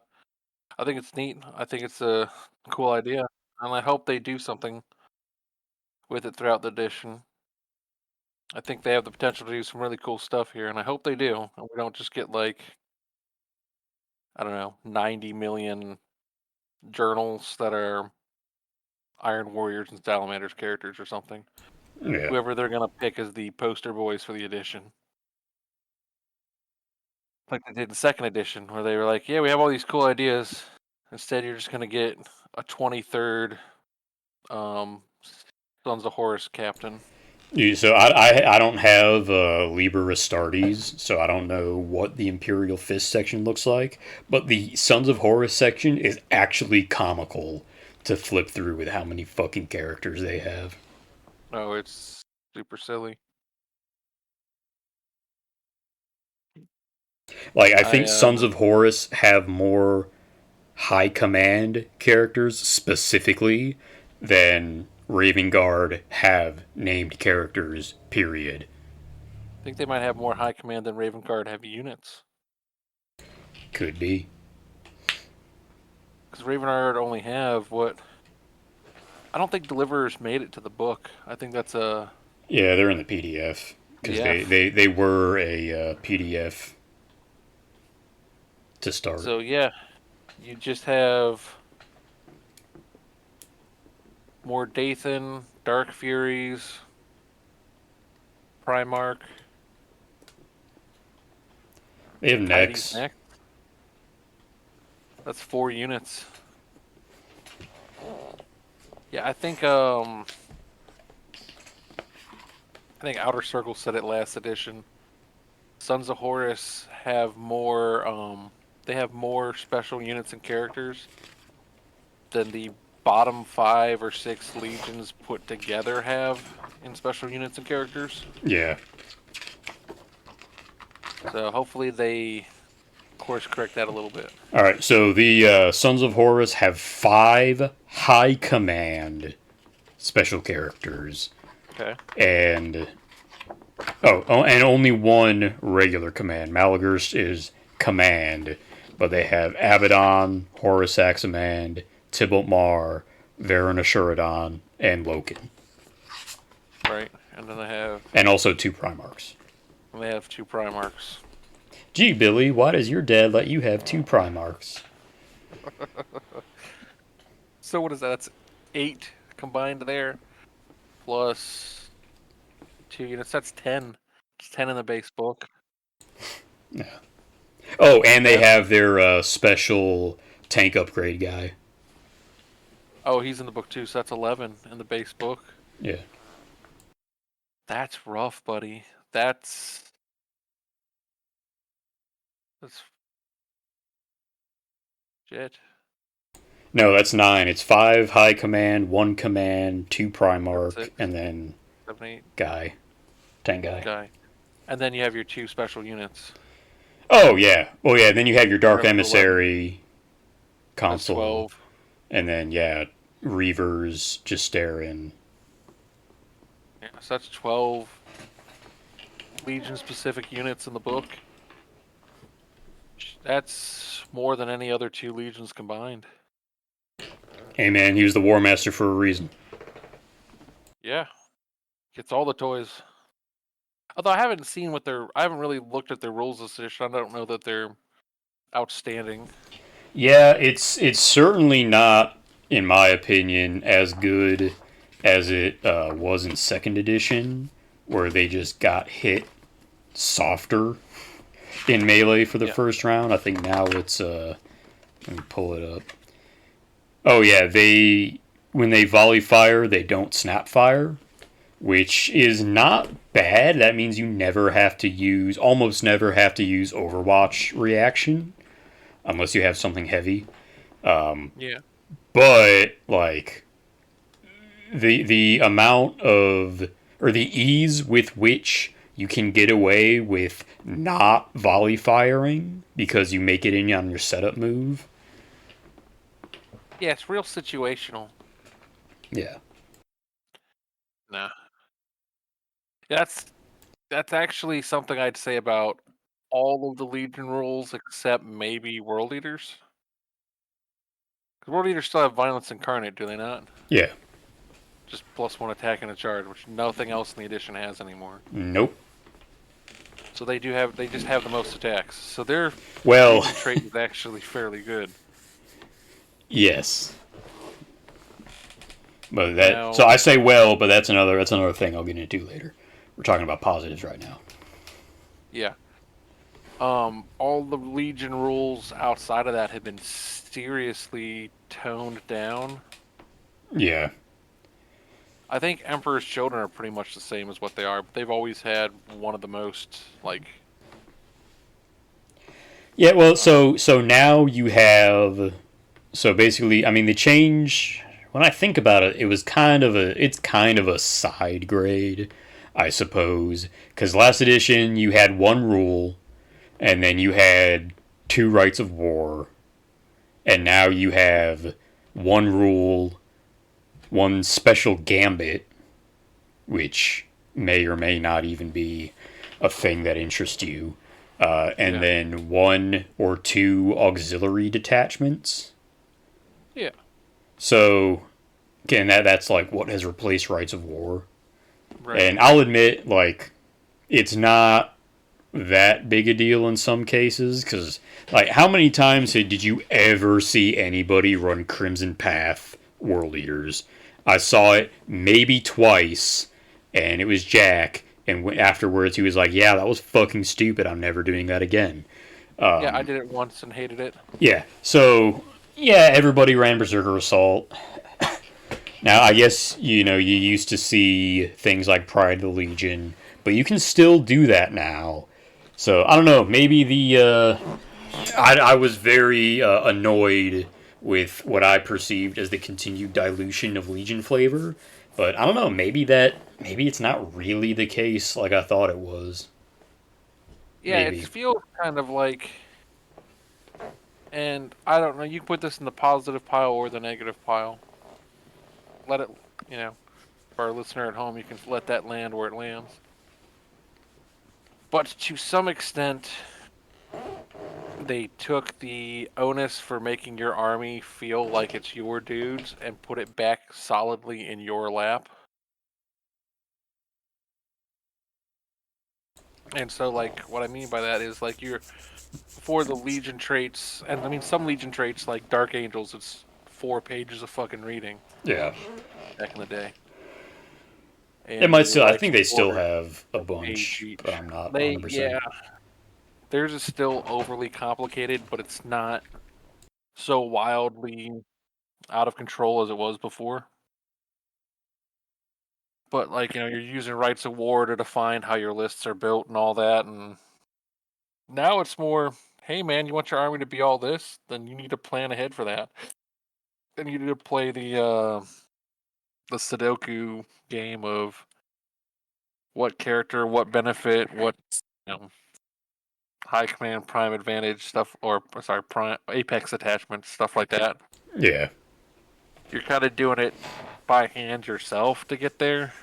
think it's neat. I think it's a cool idea, and I hope they do something with it throughout the edition. I think they have the potential to do some really cool stuff here, and I hope they do. And we don't just get like I don't know, 90 million journals that are Iron Warriors and Salamanders characters or something. Yeah. Whoever they're gonna pick as the poster boys for the edition. Like they did in the second edition, where they were like, "Yeah, we have all these cool ideas. Instead, you're just gonna get a 23rd um, Sons of Horus captain." So I don't have Liber Astartes, so I don't know what the Imperial Fist section looks like. But the Sons of Horus section is actually comical to flip through with how many fucking characters they have. Oh, it's super silly. Like I I think Sons of Horus have more high command characters specifically than Raven Guard have named characters. Period. think they might have more high command than Raven Guard heavy units. Could be. Because Raven Guard only have what? I don't think Deliverers made it to the book. I think that's a Yeah, they're in the PDF because they, PDF. they, they were a PDF to start. So yeah, you just have more Dathan, Dark Furies, Primarch, They have Tides Nex. next. That's 4 units. Yeah, I think Outer Circle said it last edition. Sons of Horus have more they have more special units and characters than the bottom 5 or 6 legions put together have in special units and characters. Yeah. So hopefully they course correct that a little bit. All right. So the Sons of Horus have 5 high command special characters, Okay. and and only 1 regular command. Malagurst is command, but they have Abaddon, Horus Aximand, Tybalt Mar, Varen Ashuradon, and Loken, Right. And then and also 2 Primarchs. they have 2 Primarchs. Gee, Billy, why does your dad let you have 2 Primarchs? So what is that? That's 8 combined there. Plus 2 units. That's 10. It's 10 in the base book. Yeah. Oh, and they That's, have their special tank upgrade guy. oh, he's in the book too, so that's 11 in the base book. Yeah. That's rough, buddy. That's shit. No, that's 9. It's 5 high command, 1 command, 2 That's Primarch, 6, and then 7, 8 guy. Tank guy. guy. And then you have your 2 special units. Oh, yeah. Well, yeah, then you have your You're Dark up to 11. Emissary That's console, 12. and then, yeah, Reavers, Justarin. Yeah, so that's 12 Legion specific units in the book. That's more than any other 2 legions combined. Hey, man, he was the War Master for a reason. Yeah. Gets all the toys. Although I haven't seen I haven't really looked at their rules this edition. I don't know that they're outstanding. Yeah, it's certainly not, in my opinion, as good as it was in second edition, where they just got hit softer in melee for the Yeah. first round. I think now it's let me pull it up. Oh yeah, they when they volley fire, they don't snap fire, which is not bad. That means you never have to use almost never have to use Overwatch reaction unless you have something heavy. Yeah. But like the amount of or the ease with which you can get away with not volley firing because you make it in on your setup move. Yeah, it's real situational. Yeah. Nah. That's actually something I'd say about all of the Legion rules except maybe World Eaters. Because World Eaters still have Violence Incarnate, do they not? Yeah. Just +1 attack and a charge, which nothing else in the edition has anymore. Nope. So they just have the most attacks. So their Well, Legion trait is actually fairly good. yes. But Now, so I say well, but that's another thing I'll get into later. We're talking about positives right now. yeah. All the Legion rules outside of that have been seriously toned down. Yeah. I think Emperor's Children are pretty much the same as what they are, but they've always had one of the most, like... Yeah, well, so now you have so basically, I mean, the change when I think about it, it's kind of a side grade, I suppose, cuz last edition you had one rule and then you had two rights of war, and now you have one rule, one special gambit, which may or may not even be a thing that interests you, and Yeah. then one or two auxiliary detachments. Yeah. So again, that's like what has replaced rights of war. Right. And I'll admit, like, it's not that big a deal in some cases because, like, how many times did you ever see anybody run Crimson Path World Eaters? I saw it maybe twice, and it was Jack. And afterwards, he was like, "Yeah, that was fucking stupid. I'm never doing that again." Yeah, I did it once and hated it. Yeah. So yeah, everybody ran Berserker Assault. Now, I guess, you used to see things like Pride of the Legion, but you can still do that now. So, I don't know, maybe I was very annoyed with what I perceived as the continued dilution of Legion flavor, but I don't know, maybe it's not really the case like I thought it was. Yeah, it Maybe. feels kind of like... And I don't know, you can put this in the positive pile or the negative pile. Let it, for our listener at home, you can let that land where it lands. But to some extent, they took the onus for making your army feel like it's your dudes and put it back solidly in your lap. And so, like, what I mean by that is, like, for the Legion traits, and I mean, some Legion traits, like Dark Angels, it's 4 pages of fucking reading Yeah. back in the day. It And might your still, I Rights think of they still War, have a page bunch, but each. I'm not 100%. Theirs is still overly complicated, but it's not so wildly out of control as it was before. but like you're using rights of war to define how your lists are built and all that, and now it's more, hey man, you want your army to be all this? Then you need to plan ahead for that. Then you need to play the Sudoku game of what character, what benefit, what high command, prime advantage stuff, or sorry, prime apex attachment stuff like that. Yeah. You're kind of doing it by hand yourself to get there.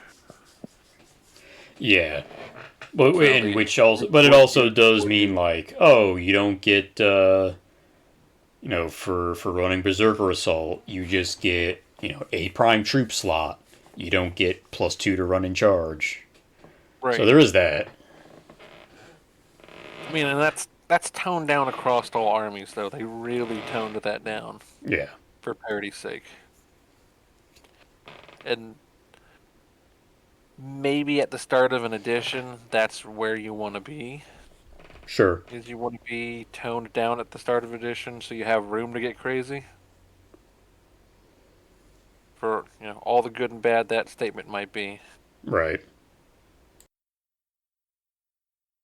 Yeah. But So it also does mean like, oh, you don't get for running Berserker Assault, you just get, a prime troop slot. You don't get +2 to run in charge. right. So there is that. I mean, and that's toned down across all armies, though. They really toned that down. Yeah. For parity's sake. And maybe at the start of an edition, that's where you want to be. Sure. Is you want to be toned down at the start of edition so you have room to get crazy. For, all the good and bad that statement might be. Right.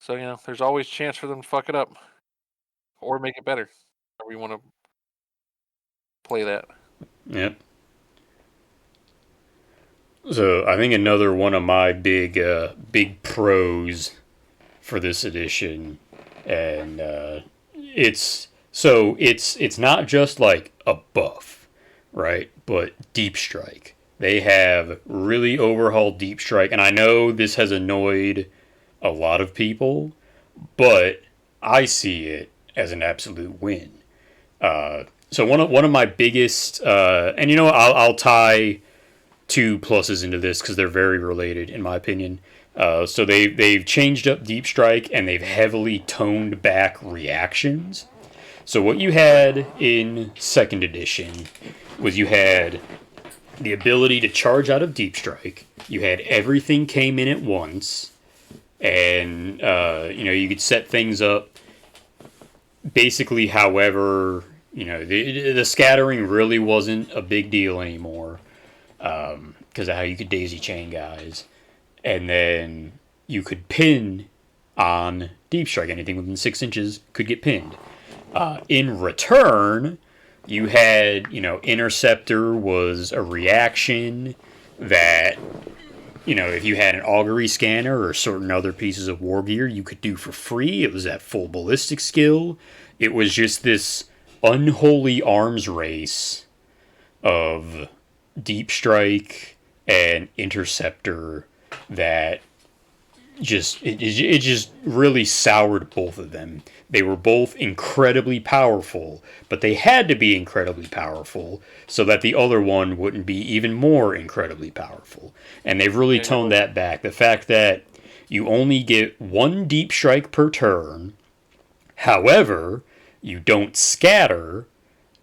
So, there's always chance for them to fuck it up. Or make it better. However you want to play that. Yep. So I think another one of my big pros for this edition, and it's not just like a buff, right? But Deep Strike. They have really overhauled Deep Strike, and I know this has annoyed a lot of people, but I see it as an absolute win. So one of my biggest, and I'll tie two pluses into this because they're very related in my opinion. So they've changed up Deep Strike and they've heavily toned back reactions. So what you had in second edition was you had the ability to charge out of Deep Strike. You had everything came in at once, and you could set things up basically however the scattering really wasn't a big deal anymore because of how you could daisy chain guys, and then you could pin on Deep Strike. Anything within 6 inches could get pinned. In return, you had Interceptor was a reaction that if you had an augury scanner or certain other pieces of war gear, you could do for free. It was that full ballistic skill. It was just this unholy arms race of Deep Strike and Interceptor that it just really soured both of them. They were both incredibly powerful, but they had to be incredibly powerful so that the other one wouldn't be even more incredibly powerful. And they've really toned that back. The fact that you only get one Deep Strike per turn, however, you don't scatter,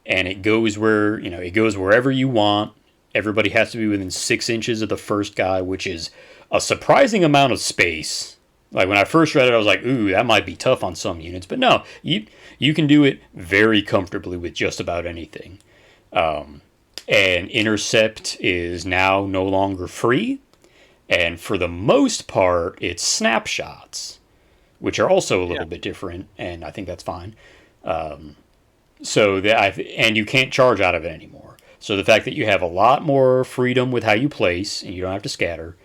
and it goes wherever you want. Everybody has to be within 6 inches of the first guy, which is a surprising amount of space. Like when I first read it, I was like, ooh, that might be tough on some units. But no, you can do it very comfortably with just about anything. And Intercept is now no longer free. And for the most part, it's snapshots, which are also a little bit different. And I think that's fine. And you can't charge out of it anymore. So the fact that you have a lot more freedom with how you place, and you don't have to scatter,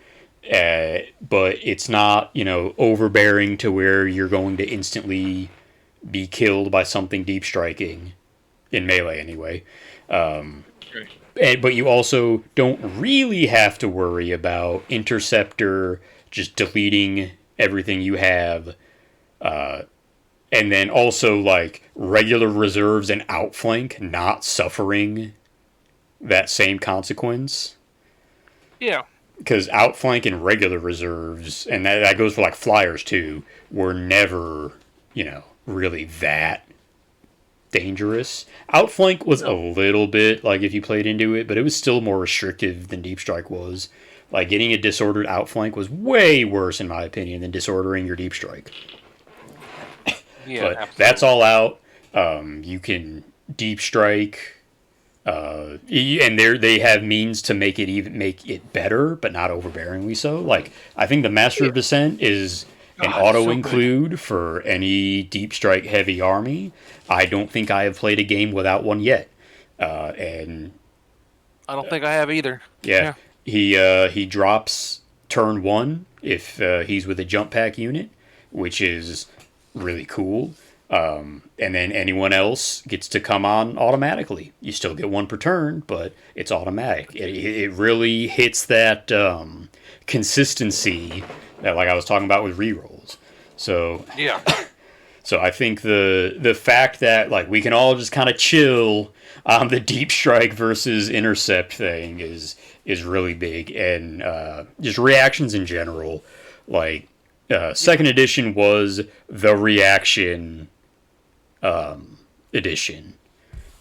but it's not, overbearing to where you're going to instantly be killed by something deep striking, in melee anyway. But you also don't really have to worry about Interceptor just deleting everything you have, and then also like regular reserves and outflank not suffering that same consequence. Yeah. Because outflank and regular reserves, and that goes for like flyers too, were never, really that dangerous. Outflank was a little bit like if you played into it, but it was still more restrictive than Deep Strike was. Like getting a disordered outflank was way worse in my opinion than disordering your Deep Strike. Yeah, but absolutely. that's all out. You can Deep Strike And they have means to make it better, but not overbearingly so. Like I think the Master Yeah. of Descent is an God, it's auto so good. include for any deep strike heavy army. I don't think I have played a game without one yet. And I don't think I have either. yeah, Yeah. he drops turn one if he's with a jump pack unit, which is really cool. And then anyone else gets to come on automatically. You still get one per turn, but it's automatic. It really hits that consistency that, like I was talking about with rerolls. So Yeah. so I think the fact that like we can all just kind of chill on the deep strike versus intercept thing is really big, and just reactions in general. Like second edition was the reaction edition,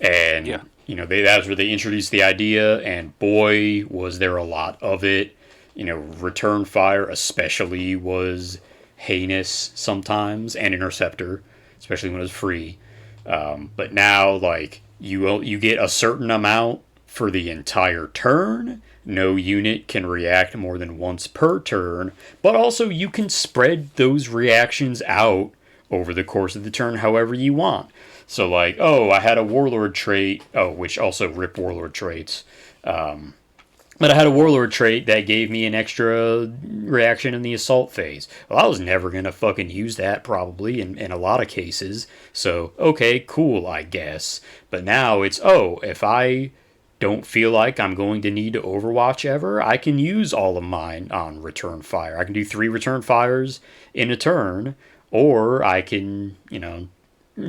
Yeah. and that's where they introduced the idea, and boy was there a lot of it. Return fire especially was heinous sometimes, and interceptor, especially when it was free. But now, like you get a certain amount for the entire turn. No unit can react more than once per turn, but also you can spread those reactions out over the course of the turn however you want. So, like, oh, I had a warlord trait, which also rip warlord traits. But I had a warlord trait that gave me an extra reaction in the assault phase. Well, I was never going to fucking use that, probably, in a lot of cases. So, okay, cool, I guess. But now it's, if I don't feel like I'm going to need to Overwatch ever, I can use all of mine on return fire. I can do 3 return fires in a turn, or I can,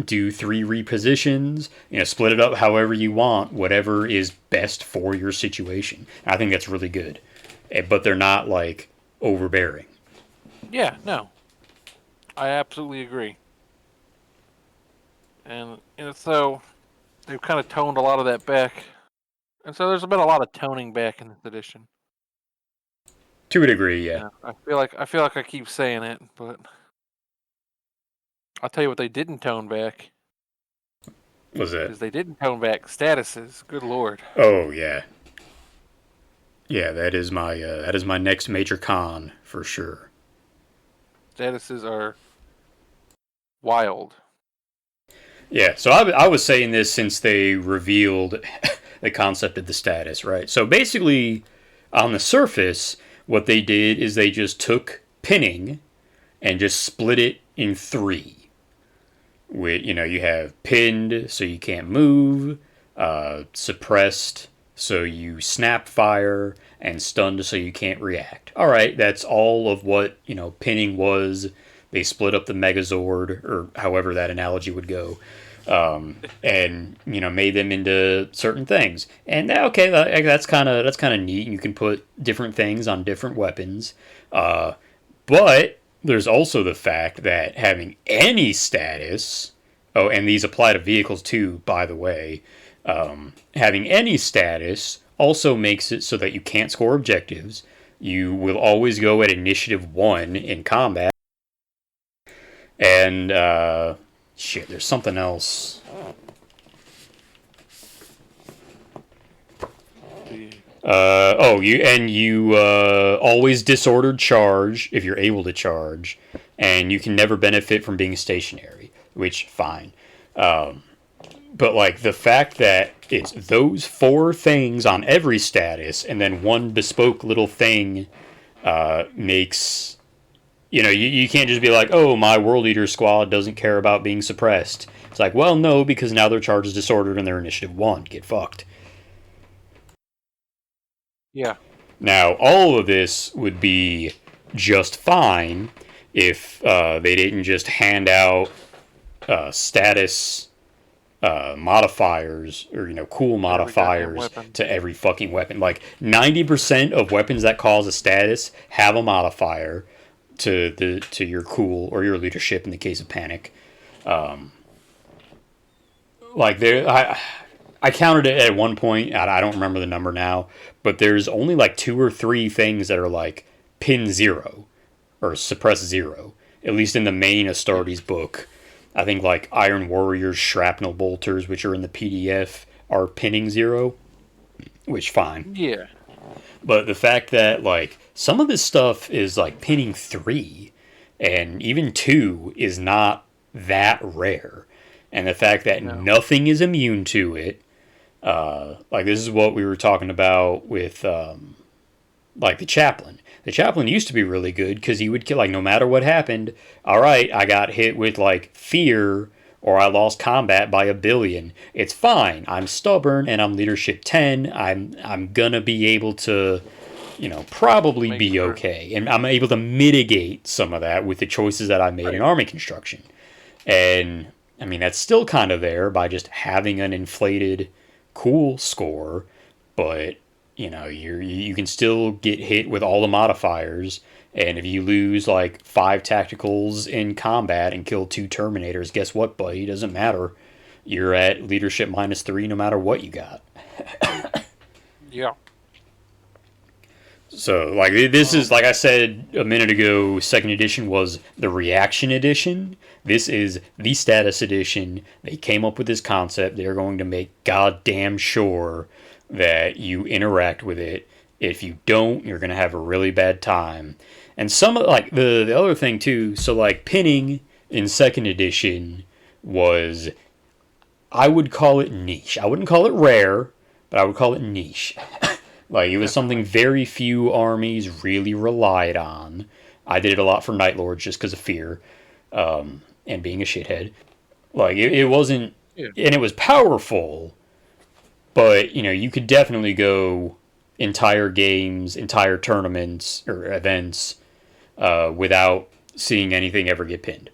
do 3 repositions, split it up however you want, whatever is best for your situation. I think that's really good. But they're not like overbearing. Yeah. No. I absolutely agree. And so they've kind of toned a lot of that back, and so there's been a lot of toning back in this edition. To a degree, yeah. Yeah. I feel like I keep saying it, but I'll tell you what they didn't tone back Was it? is they didn't tone back statuses. Good lord. Oh yeah, yeah. That is my next major con for sure. Statuses are wild. Yeah. So I was saying this since they revealed the concept of the status, right? So basically, on the surface, what they did is they just took pinning and just split it in 3. With you have pinned so you can't move, suppressed so you snap fire, and stunned so you can't react. All right, that's all of what pinning was. They split up the Megazord, or however that analogy would go, and made them into certain things. And okay, that's kind of neat. You can put different things on different weapons, but there's also the fact that having any status, and these apply to vehicles too, by the way, having any status also makes it so that you can't score objectives. You will always go at initiative 1 in combat. And, shit, there's something else. You always disordered charge if you're able to charge, and you can never benefit from being stationary, which fine. But like the fact that it's those 4 things on every status, and then one bespoke little thing makes you can't just be like, oh, my World Eater squad doesn't care about being suppressed. It's like, well, no, because now their charge is disordered and they're initiative 1. Get fucked. Yeah. Now, all of this would be just fine if they didn't just hand out status modifiers or cool modifiers to every fucking weapon. Like 90% of weapons that cause a status have a modifier to your cool or your leadership in the case of panic. I counted it at one point. I don't remember the number now, but there's only like 2 or 3 things that are like pin 0 or suppress 0, at least in the main Astartes book. I think like Iron Warriors, Shrapnel Bolters, which are in the PDF, are pinning 0, which fine. Yeah. But the fact that like some of this stuff is like pinning 3 and even 2 is not that rare. And the fact that No. nothing is immune to it, like this is what we were talking about with like the chaplain. The chaplain used to be really good because he would kill, like, no matter what happened. All right, I got hit with like fear, or I lost combat by 1,000,000,000. It's fine. I'm stubborn and I'm leadership 10. I'm gonna be able to, probably be okay, and I'm able to mitigate some of that with the choices that I made in army construction. And I mean that's still kind of there by just having an inflated cool score, but you can still get hit with all the modifiers, and if you lose like 5 tacticals in combat and kill 2 Terminators, guess what, buddy? It doesn't matter. You're at leadership -3 no matter what you got. Yeah. So, like, this is, like I said a minute ago, 2nd edition was the reaction edition. This is the status edition. They came up with this concept. They're going to make goddamn sure that you interact with it. If you don't, you're going to have a really bad time. And some, like, the other thing, too, so, like, pinning in 2nd edition was, I would call it niche. I wouldn't call it rare, but I would call it niche. Like, it was something very few armies really relied on. I did it a lot for Night Lords just because of fear, and being a shithead. Like, it wasn't... Yeah. And it was powerful, but, you could definitely go entire games, entire tournaments, or events, without seeing anything ever get pinned.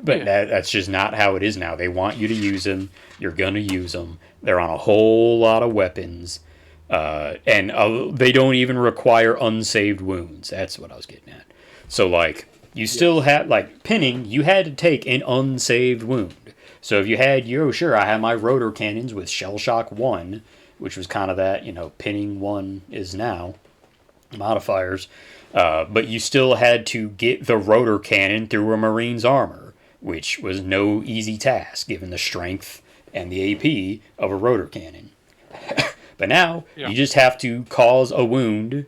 But that's just not how it is now. They want you to use them. You're going to use them. They're on a whole lot of weapons. And they don't even require unsaved wounds. That's what I was getting at. So, like, you still had, like, pinning, you had to take an unsaved wound. So if you had, sure, I had my rotor cannons with Shell Shock 1, which was kind of that, pinning 1 is now, modifiers. But you still had to get the rotor cannon through a Marine's armor, which was no easy task, given the strength and the AP of a rotor cannon. But now, you just have to cause a wound,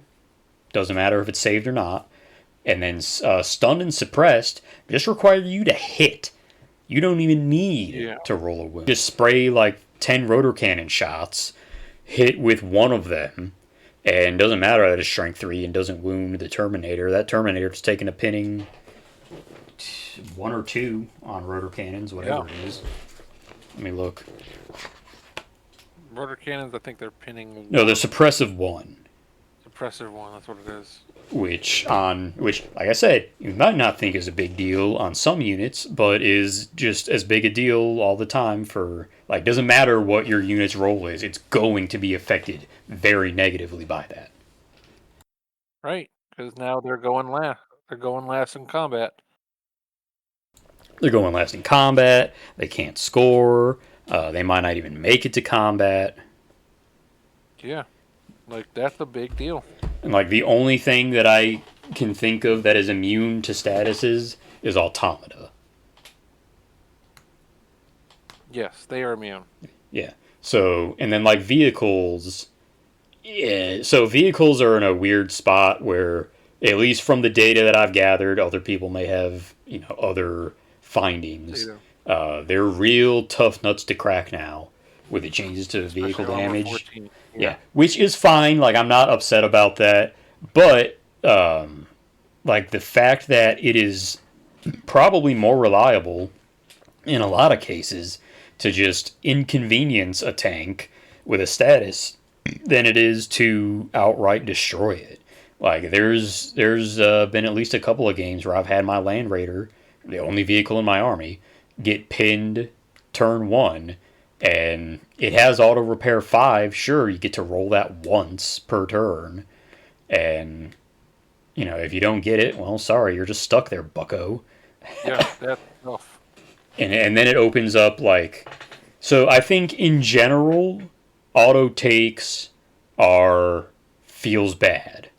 doesn't matter if it's saved or not, and then stunned and suppressed just require you to hit. You don't even need to roll a wound. Just spray like 10 rotor cannon shots, hit with one of them, and doesn't matter that it's strength 3 and doesn't wound the Terminator. That Terminator's taking a pinning 1 or 2 on rotor cannons, whatever it is. Let me look. Rotor cannons, I think they're pinning... No, they're suppressive 1. Suppressive 1, that's what it is. Which, like I said, you might not think is a big deal on some units, but is just as big a deal all the time for, like, doesn't matter what your unit's role is, it's going to be affected very negatively by that. Right, because now they're going last. They're going last in combat. They're going last in combat, they can't score, they might not even make it to combat. Yeah, like, that's a big deal. And, like, the only thing that I can think of that is immune to statuses is Automata. Yes, they are immune. Yeah. So, and then, like, vehicles... Yeah, so vehicles are in a weird spot where, at least from the data that I've gathered, other people may have, other findings. They're real tough nuts to crack now with the changes to vehicle damage. Yeah, which is fine. Like, I'm not upset about that. But, like, the fact that it is probably more reliable in a lot of cases to just inconvenience a tank with a status than it is to outright destroy it. Like, there's been at least a couple of games where I've had my Land Raider, the only vehicle in my army, get pinned turn 1, and it has auto repair 5. Sure, you get to roll that once per turn, and if you don't get it, well, sorry, you're just stuck there, bucko. Yeah, that's tough. And then it opens up, like, so I think in general, auto takes feels bad,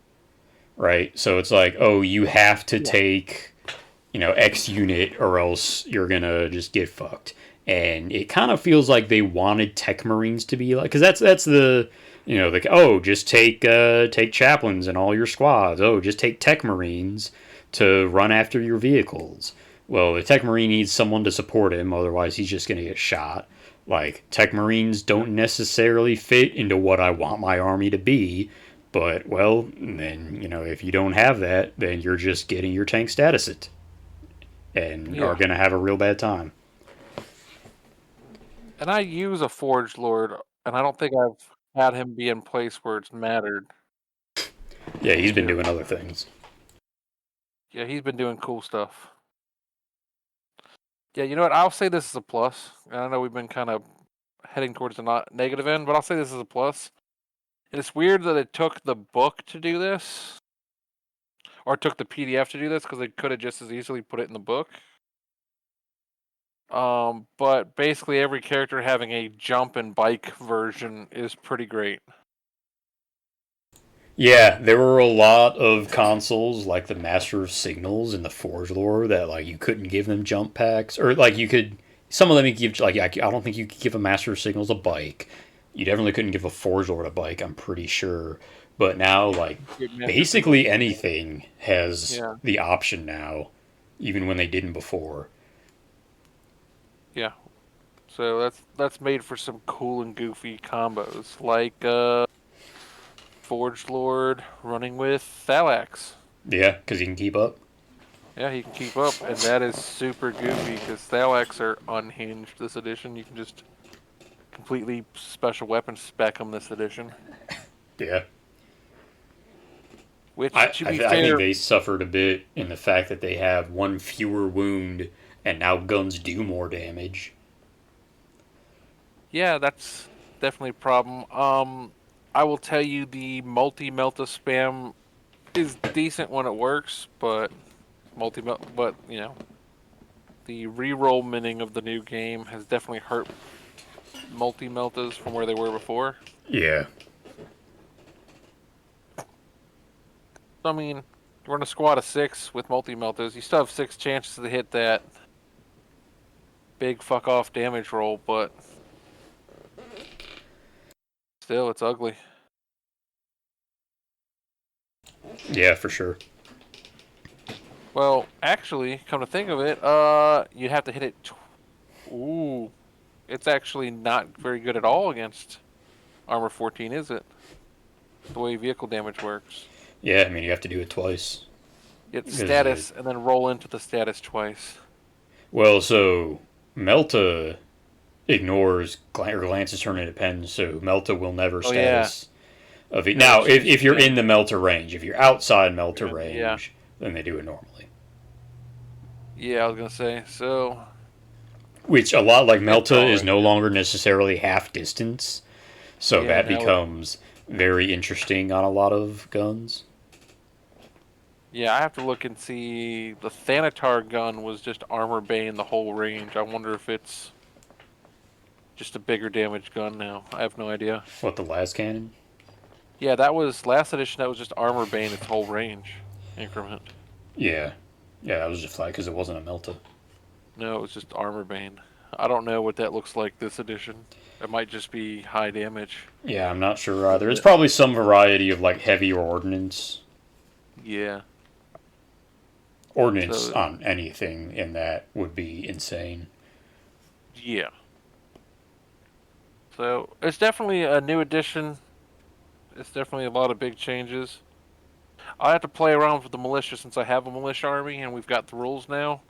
right? So it's like, oh, you have to take X unit, or else you're gonna just get fucked. And it kind of feels like they wanted Tech Marines to be like, because that's the like, oh, just take chaplains and all your squads. Oh, just take Tech Marines to run after your vehicles. Well, the Tech Marine needs someone to support him, otherwise he's just gonna get shot. Like, Tech Marines don't necessarily fit into what I want my army to be. But, well, then, if you don't have that, then you're just getting your tank status it and are Yeah. going to have a real bad time. And I use a Forge Lord, and I don't think I've had him be in place where it's mattered Yeah, he's been too. doing other things. Yeah, he's been doing cool stuff. Yeah, you know what? I'll say this is a plus. And I know we've been kind of heading towards the not negative end, but I'll say this is a plus. And it's weird that it took the book to do this, or it took the PDF to do this, because they could have just as easily put it in the book. But basically every character having a jump and bike version is pretty great. Yeah, there were a lot of consoles like the Master of Signals and the Forge Lore that like you couldn't give them jump packs, or like you could. Some of them you give like I don't think you could give a Master of Signals a bike. You definitely couldn't give a Forge Lord a bike. I'm pretty sure. But now like Good Master Signals. basically anything has Yeah, the option now, even when they didn't before. yeah. So that's made for some cool and goofy combos, like Forged Lord running with Thalax. Yeah, because you can keep up. Yeah, he can keep up, and that is super goofy because Thalax are unhinged this edition. You can just completely special weapon spec them this edition. Yeah. Which, to be I think fair, they suffered a bit in the fact that they have one fewer wound and now guns do more damage. yeah, that's definitely a problem. I will tell you the multi-melta spam is decent when it works, but the reroll minning of the new game has definitely hurt multi-meltas from where they were before. Yeah. So, I mean, you're in a squad of 6 with multi-meltas. You still have 6 chances to hit that big fuck off damage roll, but still, it's ugly. Yeah, for sure. Well, actually, come to think of it, you have to hit it. Ooh, it's actually not very good at all against Armor 14, is it? The way vehicle damage works. Yeah, I mean, you have to do it twice. It's 'Cause, status and then roll into the status twice. well, so Melta ignores or glances turn into pens, so Melta will never Oh yeah, status of it. no, Now, she's if you're yeah, in the Melta range, if you're outside Melta yeah, range, then they do it normally. yeah. I was gonna say so. Which, a lot like That's Melta, all is right. no longer necessarily half distance. So Yeah, that now it. becomes very interesting on a lot of guns. Yeah, I have to look and see. The Thanatar gun was just armor bane the whole range. I wonder if it's just a bigger damage gun now. I have no idea. What, the last cannon? Yeah, that was last edition. That was just armor bane its whole range increment. Yeah. Yeah, that was just like because it wasn't a Melta. No, it was just armor bane. I don't know what that looks like this edition. It might just be high damage. Yeah, I'm not sure either. It's probably some variety of like heavier ordnance. Yeah. Ordnance So on anything in that would be insane. yeah. So it's definitely a new edition. It's definitely a lot of big changes. I have to play around with the militia since I have a militia army and we've got the rules now.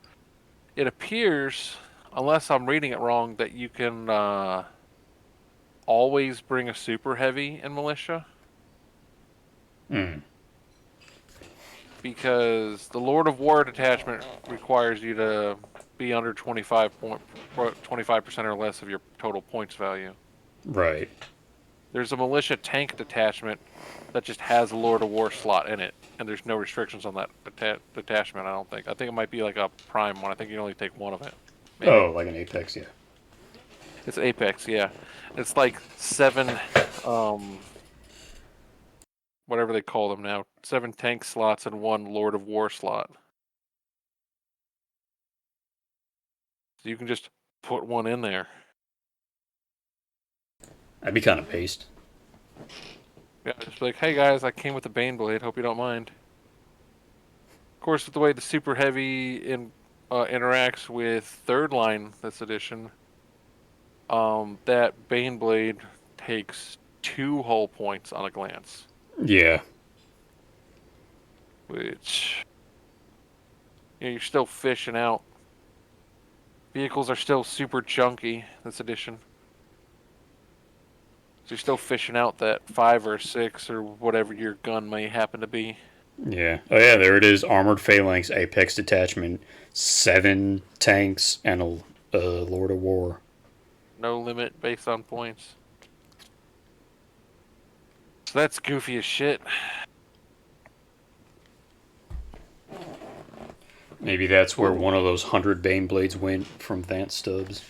It appears, unless I'm reading it wrong, that you can always bring a super heavy in militia Mm, because the Lord of War detachment requires you to be under 25% or less of your total points value. right. There's a militia tank detachment that just has a Lord of War slot in it, and there's no restrictions on that detachment. I don't think. I think it might be like a prime one. I think you can only take one of it, maybe. Oh, like an Apex, yeah. It's Apex, yeah. It's like 7, um, whatever they call them now, 7 tank slots and 1 Lord of War slot. So you can just put one in there. That'd be kind of based. Yeah, just be like, hey guys, I came with a Bane Blade. Hope you don't mind. Of course, with the way the Super Heavy interacts with third line this edition, that Bane Blade takes 2 hull points on a glance, Yeah. which you're still fishing out. Vehicles are still super chunky this edition. So you're still fishing out that 5 or 6 or whatever your gun may happen to be. Yeah. Oh yeah, there it is. Armored Phalanx Apex Detachment, 7 tanks and a Lord of War. No limit based on points. So that's goofy as shit. Maybe that's where Ooh. one of those 100 Bane Blades went from Vance Stubbs.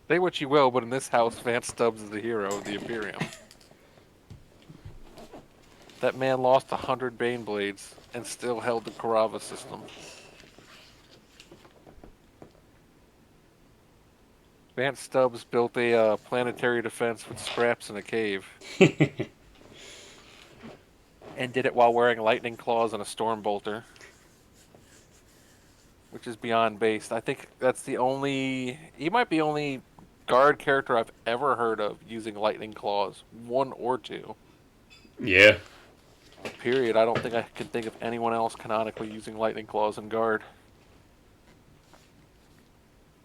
Say what you will, but in this house, Vance Stubbs is the hero of the Imperium. That man lost 100 Bane Blades and still held the Karava system. Vance Stubbs built a planetary defense with scraps in a cave. And did it while wearing lightning claws and a storm bolter. Which is beyond based. I think that's the only... He might be the only guard character I've ever heard of using lightning claws. 1 or 2. Yeah. Period. I don't think I can think of anyone else canonically using lightning claws in guard.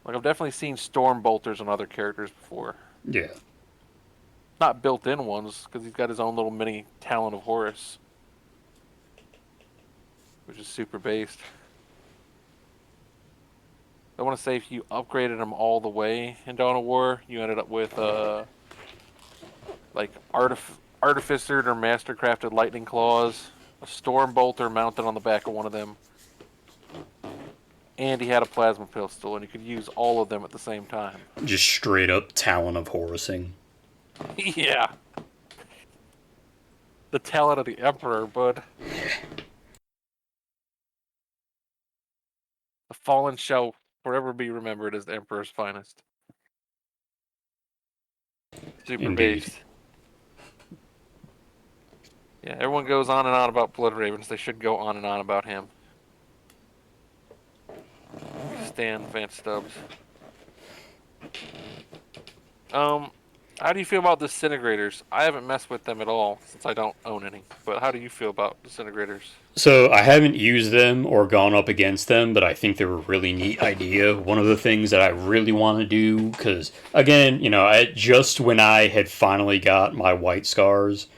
Like, I've definitely seen storm bolters on other characters before. Yeah. Not built-in ones, because he's got his own little mini Talon of Horus. Which is super based. I want to say if you upgraded them all the way in Dawn of War, you ended up with, like, artificered or mastercrafted lightning claws, a storm bolter mounted on the back of one of them, and he had a plasma pistol, and you could use all of them at the same time. Just straight up Talon of Horusing. Yeah. The talent of the Emperor, bud. The Fallen shall forever be remembered as the Emperor's finest. Super Indeed. based. Yeah, everyone goes on and on about Blood Ravens. They should go on and on about him. Stan Vance Stubbs. How do you feel about disintegrators? I haven't messed with them at all since I don't own any. But how do you feel about disintegrators? So I haven't used them or gone up against them, but I think they're a really neat idea. One of the things that I really want to do, because again, just when I had finally got my white scars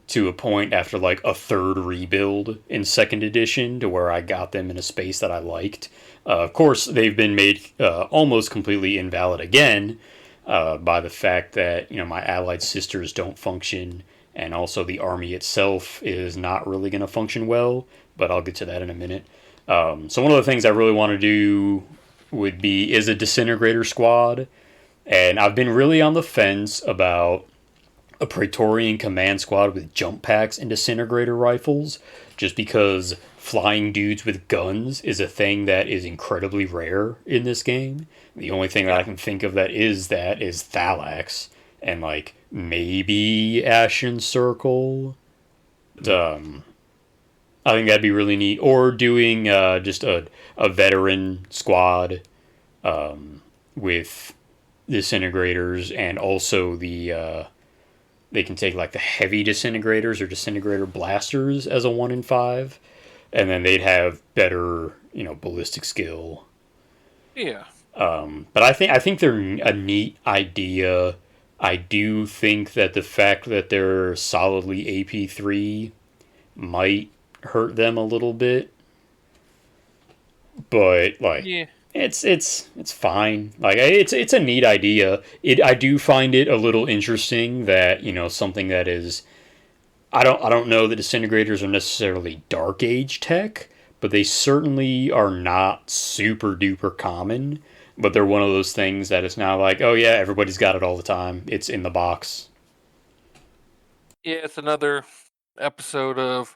to a point after like a third rebuild in second edition to where I got them in a space that I liked. Of course, they've been made almost completely invalid again by the fact that my allied sisters don't function, and also the army itself is not really going to function well. But I'll get to that in a minute. So one of the things I really want to do is a disintegrator squad, and I've been really on the fence about a Praetorian command squad with jump packs and disintegrator rifles, just because flying dudes with guns is a thing that is incredibly rare in this game. The only thing that I can think of that is Thalax, and like maybe Ashen Circle. I think that'd be really neat. Or doing just a veteran squad with disintegrators, and also they can take like the heavy disintegrators or disintegrator blasters as a 1 in 5, and then they'd have better ballistic skill. Yeah. But I think they're a neat idea. I do think that the fact that they're solidly AP3 might hurt them a little bit, but like Yeah. it's fine. Like it's a neat idea. I do find it a little interesting that something that is I don't know that disintegrators are necessarily dark age tech, but they certainly are not super duper common. But they're one of those things that it's now like, oh yeah, everybody's got it all the time. It's in the box. Yeah, it's another episode of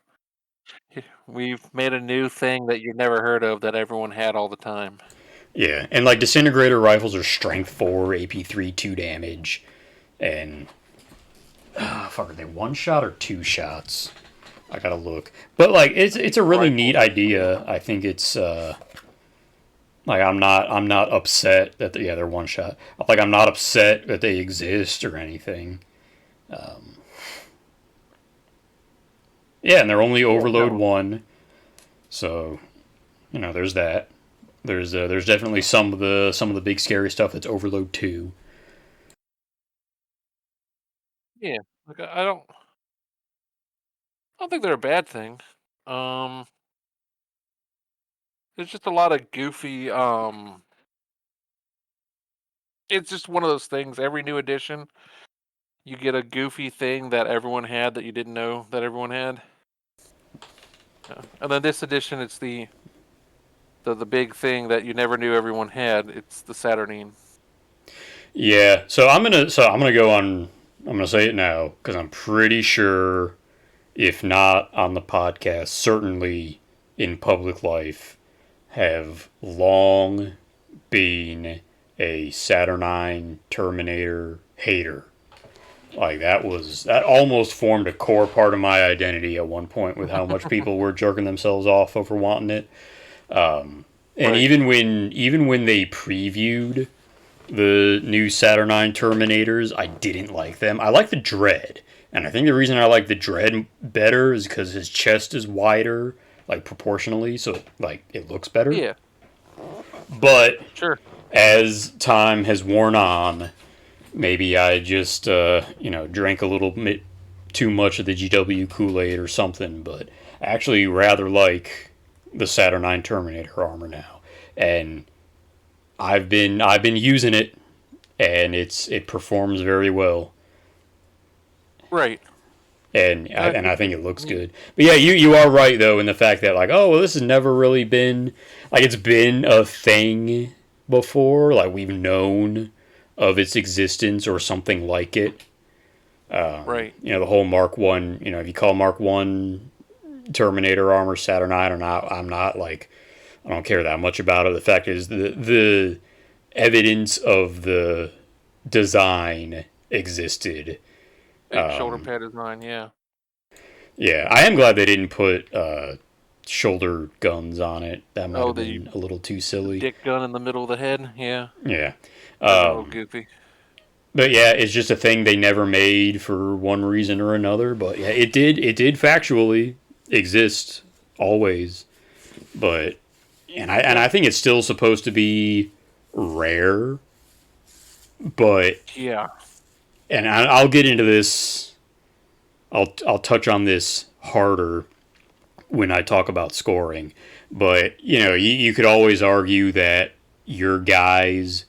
we've made a new thing that you never heard of that everyone had all the time. Yeah, and like disintegrator rifles are strength 4, AP 3, 2 damage, and fuck, are they one shot or two shots? I gotta look. But like, it's a really neat Rifles. idea. I think it's like I'm not upset that yeah, they're one shot. Like I'm not upset that they exist or anything. Yeah, and they're only Yeah, overload no. 1, so there's that. There's definitely some of the big scary stuff that's overload 2. Yeah. Like I don't think they're a bad thing. Um, there's just a lot of goofy. It's just one of those things. Every new edition, you get a goofy thing that everyone had that you didn't know that everyone had. And then this edition, it's the big thing that you never knew everyone had. It's the Saturnine. Yeah, so I'm gonna go on. I'm gonna say it now because I'm pretty sure, if not on the podcast, certainly in public life, have long been a Saturnine Terminator hater. Like that almost formed a core part of my identity at one point with how much people were jerking themselves off over wanting it. And Right. even when they previewed the new Saturnine Terminators, I didn't like them. I like the Dread, and I think the reason I like the Dread better is because his chest is wider, like proportionally, so like it looks better. Yeah. But Sure. as time has worn on, maybe I just drank a little bit too much of the GW Kool-Aid or something. But I actually rather like the Saturnine Terminator armor now, and I've been using it, and it performs very well, Right. and And I I think think it's it looks neat. good. But yeah, you are right though in the fact that like, oh well, this has never really been like it's been a thing before, like we've known of its existence or something like it. Right. The whole Mark 1. If you call Mark 1 Terminator armor Saturnine or not, I'm not like I don't care that much about it. The fact is the evidence of the design existed. Big shoulder pad design. Yeah. Yeah, I am glad they didn't put shoulder guns on it. That might Oh, have the been a little too the silly. dick gun in the middle of the head. Yeah. Yeah. That'd been a little goofy. But yeah, it's just a thing they never made for one reason or another. But yeah, it did factually exist always. But and I Yep. think it's still supposed to be rare. But Yeah. and I'll get into this. I'll touch on this harder when I talk about scoring. But you could always argue that your guys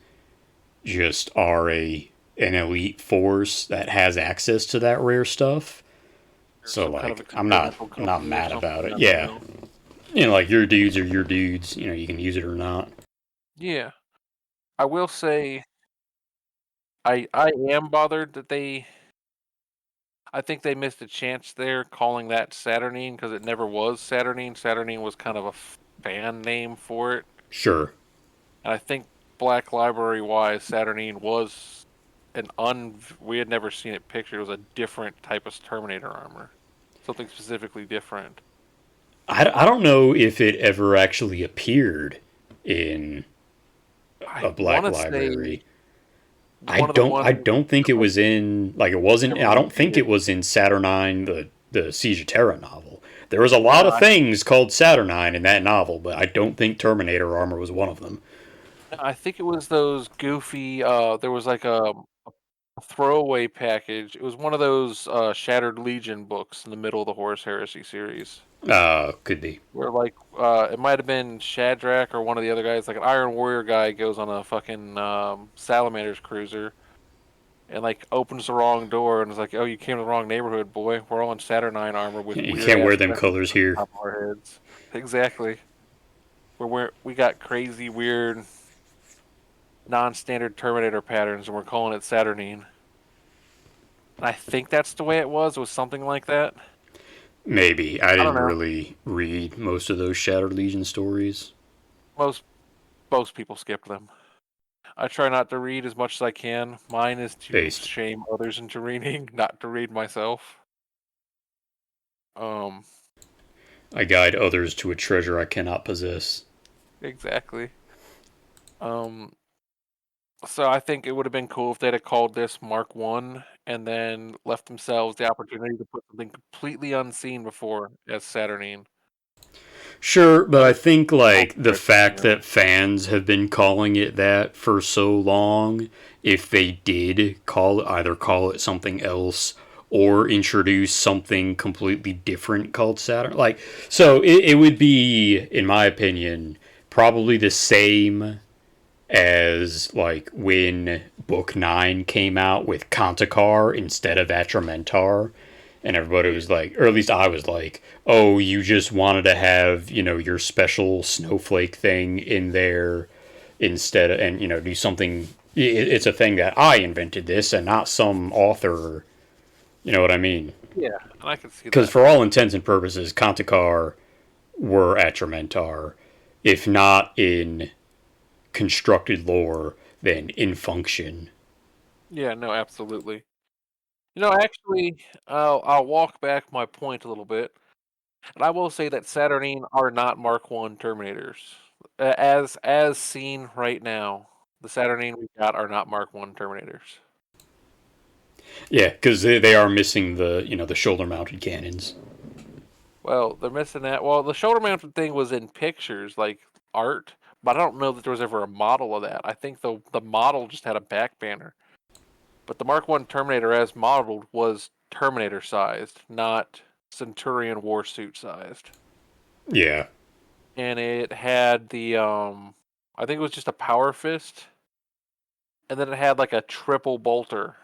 just are an elite force that has access to that rare stuff. Or So some kind of like experimental I'm not company or mad about something. it. I don't Yeah. know. Like your dudes are your dudes. You can use it or not. Yeah. I will say I am bothered that I think they missed a chance there calling that Saturnine because it never was Saturnine. Saturnine was kind of a fan name for it. Sure. And I think Black Library wise, Saturnine was we had never seen it pictured. It was a different type of Terminator armor. Something specifically different. I don't know if it ever actually appeared in I a Black want to say Library. I one of the don't I ones don't think it like was in like it wasn't I everyone don't think hated. it was in Saturnine the Siege of Terra novel. There was a lot of No, things called Saturnine in that novel, but I don't think Terminator armor was one of them. I think it was those goofy. There was like a throwaway package. It was one of those Shattered Legion books in the middle of the Horus Heresy series, Could be. where like it might have been Shadrach or one of the other guys, like an Iron Warrior guy, goes on a fucking Salamander's cruiser and like opens the wrong door and is like, "Oh, you came to the wrong neighborhood, boy. We're all in Saturnine armor with You weird can't ass wear them feathers colors on here. top of our heads." Exactly. We got crazy, weird, non-standard Terminator patterns, and we're calling it Saturnine. And I think that's the way it was. It was something like that. Maybe. I I don't didn't know. really read most of those Shattered Legion stories. Most most people skip them. I try not to read as much as I can. Mine is to Based. shame others into reading, not to read myself. Um, I guide others to a treasure I cannot possess. exactly. Um, so I think it would have been cool if they'd have called this Mark One and then left themselves the opportunity to put something completely unseen before as Saturnine. Sure, but But I it's think all like the predictable, fact you know. that fans have been calling it that for so long, if they did call it something else or introduce something completely different called Saturn, like so it would be, in my opinion, probably the same as like when Book 9 came out with Kantakar instead of Atramentar. And everybody Yeah, was like, or at least I was like, oh, you just wanted to have, your special snowflake thing in there instead of, and, do something. It's a thing that I invented this and not some author. You know what I mean? yeah, and I can see Because that. for all intents and purposes, Kantakar were Atramentar, if not in constructed lore, then in function. Yeah, no, absolutely. Actually, I'll walk back my point a little bit, and I will say that Saturnine are not Mark One Terminators. As seen right now, the Saturnine we got are not Mark One Terminators. Yeah, because they are missing the shoulder mounted cannons. Well, they're missing that. Well, the shoulder mounted thing was in pictures, like art, but I don't know that there was ever a model of that. I think the model just had a back banner. But the Mark One Terminator as modeled was Terminator sized, not Centurion warsuit sized. Yeah. And it had the I think it was just a power fist, and then it had like a triple bolter,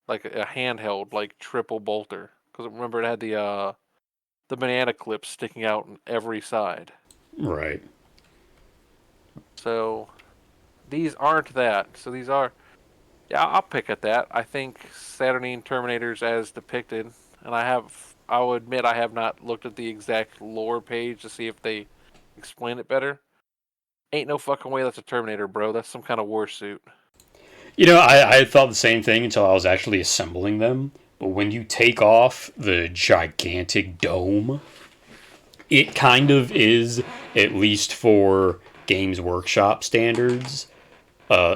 like a handheld like triple bolter. Because remember it had the banana clips sticking out on every side. Right. So these aren't that. So these are, yeah, I'll pick at that. I think Saturnine Terminators as depicted, and I will admit I have not looked at the exact lore page to see if they explain it better. Ain't no fucking way that's a Terminator, bro. That's some kind of warsuit. I thought the same thing until I was actually assembling them. But when you take off the gigantic dome, it kind of is, at least for Games Workshop standards,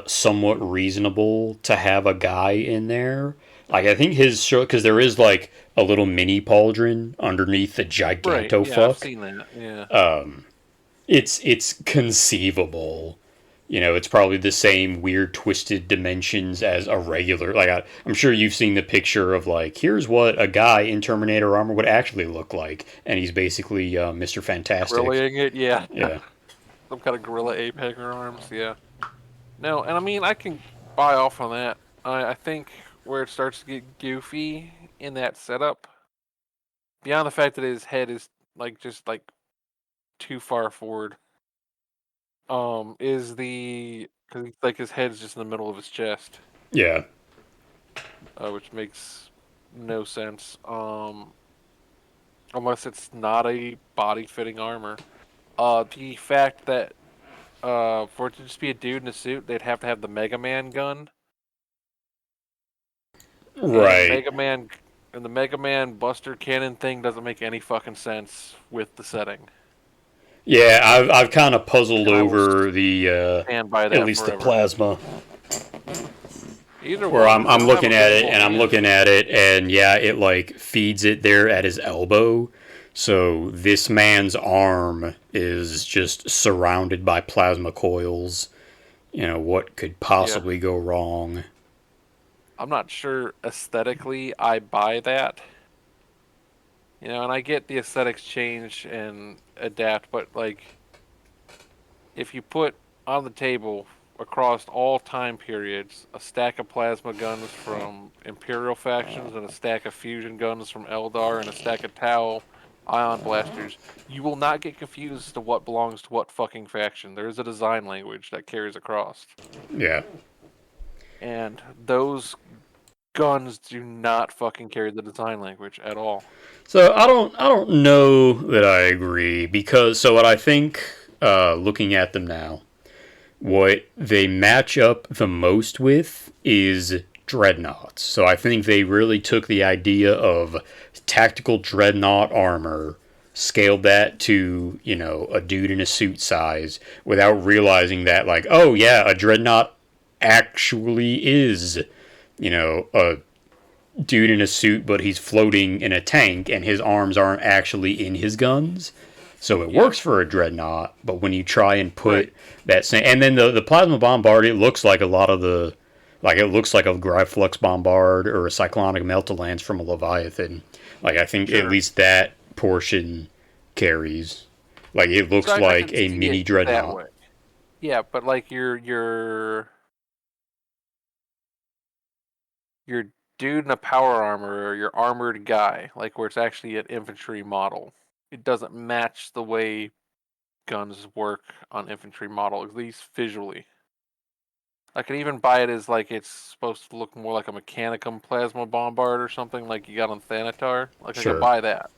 somewhat reasonable to have a guy in there. Like, I think his show, because there is like a little mini pauldron underneath the Right. giganto Yeah, I've fuck. seen that. Yeah. It's conceivable. It's probably the same weird twisted dimensions as a regular. Like I'm sure you've seen the picture of like here's what a guy in Terminator armor would actually look like, and he's basically Mr. Fantastic. Gorillaing it. Yeah. Yeah, Some kind of gorilla apex arms. Yeah. No, and I mean I can buy off on that. I think where it starts to get goofy in that setup, beyond the fact that his head is like just like too far forward, is the because like his head's just in the middle of his chest, yeah, which makes no sense. Unless it's not a body fitting armor. The fact that for it to just be a dude in a suit, they'd have to have the Mega Man gun, and right. the Mega Man Buster Cannon thing doesn't make any fucking sense with the setting, Yeah, I've kind of puzzled and I will over the stand by at that least the forever. plasma. Either Where one, I'm they'll have a looking at it visible and I'm hand. looking at it and yeah, it like feeds it there at his elbow. So this man's arm is just surrounded by plasma coils. What could Yeah, possibly go wrong? I'm not sure aesthetically I buy that. And I get the aesthetics change and adapt, but like if you put on the table across all time periods a stack of plasma guns from Imperial factions and a stack of fusion guns from Eldar and a stack of Tau ion blasters, you will not get confused as to what belongs to what fucking faction. There is a design language that carries across. Yeah. And those guns do not fucking carry the design language at all. So I don't know that I agree because so what I think looking at them now, What they match up the most with is dreadnoughts. So I think they really took the idea of tactical dreadnought armor, scaled that to, a dude in a suit size without realizing that, like, oh yeah, a dreadnought actually is, a dude in a suit, but he's floating in a tank and his arms aren't actually in his guns. So it Yeah. works for a dreadnought, but when you try and Right. put that same, and then the plasma bombard, it looks like a lot of it looks like a Gryflux bombard or a cyclonic meltalance from a Leviathan. Like I think at Sure. least that portion carries. Like it So looks I like can a see it mini that dreadnought. way. Yeah, but like your dude in a power armor or your armored guy, like where it's actually an infantry model, it doesn't match the way guns work on infantry model, at least visually. I can even buy it as like it's supposed to look more like a Mechanicum plasma bombard or something like you got on Thanatar. Like I could Sure. buy that,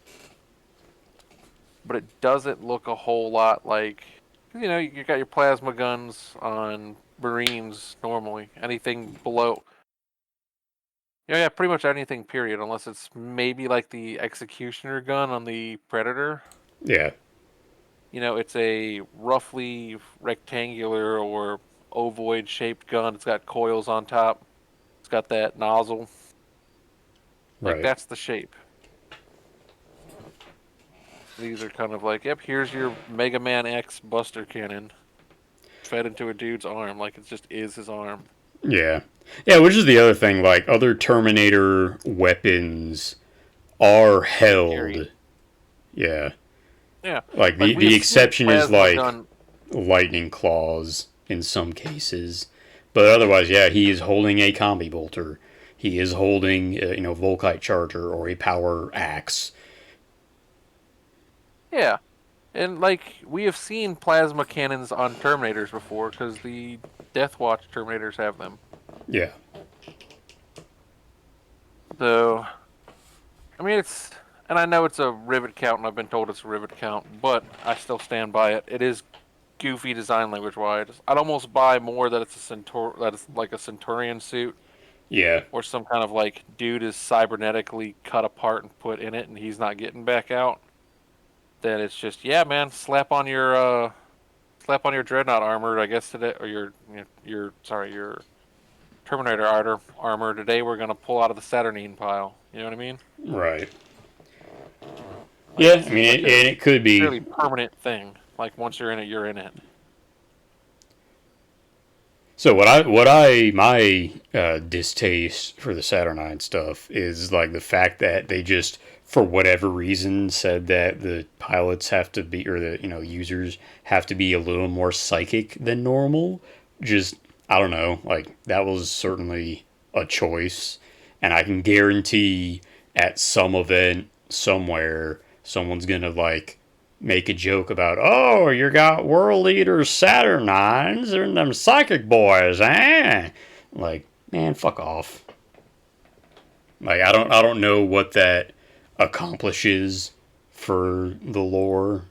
but it doesn't look a whole lot like you got your plasma guns on Marines normally. Anything below, yeah, pretty much anything. Period, unless it's maybe like the Executioner gun on the Predator. Yeah. It's a roughly rectangular or ovoid shaped gun. It's got coils on top. It's got that nozzle. Like Right. that's the shape. These are kind of like, yep, here's your Mega Man X Buster Cannon fed into a dude's arm. Like it just is his arm. Yeah. Yeah, which is the other thing. Like other Terminator weapons are Carry. held. Yeah. Yeah. Like Like we the have seen exception is plasma like gun. lightning claws in some cases, but otherwise, yeah, he is holding a combi bolter. He is holding, Volkite charger or a power axe. Yeah. And like we have seen plasma cannons on Terminators before because the Death Watch Terminators have them. Yeah. So I mean and I know it's a rivet count and I've been told it's a rivet count, but I still stand by it. It is goofy design language wise. I'd almost buy more that it's like a Centurion suit Yeah. or some kind of like dude is cybernetically cut apart and put in it and he's not getting back out. Then it's just yeah, man, slap on your dreadnought armor, I guess today, or your Terminator armor. Today we're gonna pull out of the Saturnine pile. You know what I mean? Right. Like Yeah. it I mean, seems like a and it could be. fairly permanent thing. Like once you're in it, you're in it. So my distaste for the Saturnine stuff is like the fact that they just for whatever reason said that the pilots have to be or the users have to be a little more psychic than normal. Just I don't know, like that was certainly a choice, and I can guarantee at some event somewhere someone's gonna like make a joke about, oh, you got world leaders Saturnines and them psychic boys, eh? Like, man, fuck off. Like, I don't know what that accomplishes for the lore.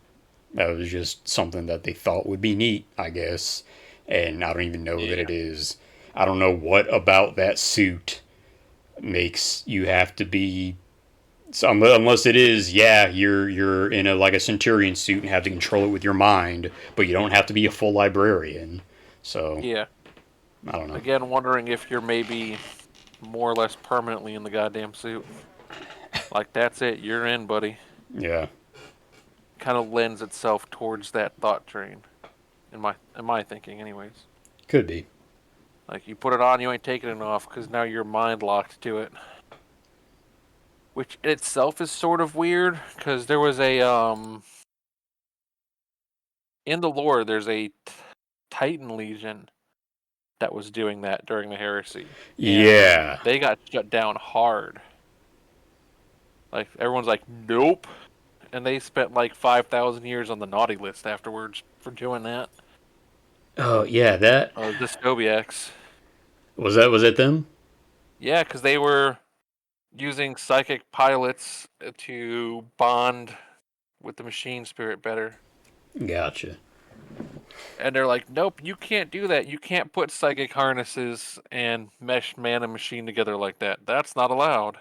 That was just something that they thought would be neat, I guess. And I don't even know that Yeah. it is. I don't know what about that suit makes you have to be so unless it is, yeah, you're in a like a centurion suit and have to control it with your mind, but you don't have to be a full librarian. So Yeah. I don't know. Again, wondering if you're maybe more or less permanently in the goddamn suit. Like that's it, you're in, buddy. Yeah, Kind of lends itself towards that thought train, in my thinking, anyways. could be. Like you put it on, you ain't taking it off because now you're mind locked to it. Which in itself is sort of weird because there was a in the lore there's a Titan Legion that was doing that during the heresy, and Yeah. they got shut down hard. Like everyone's like, nope, and they spent like 5,000 years on the naughty list afterwards for doing that. Oh yeah, that The Scobiacs, was that them? yeah, because they were using psychic pilots to bond with the machine spirit better. Gotcha. And they're like, nope, you can't do that. You can't put psychic harnesses and mesh man and machine together like that. That's not allowed.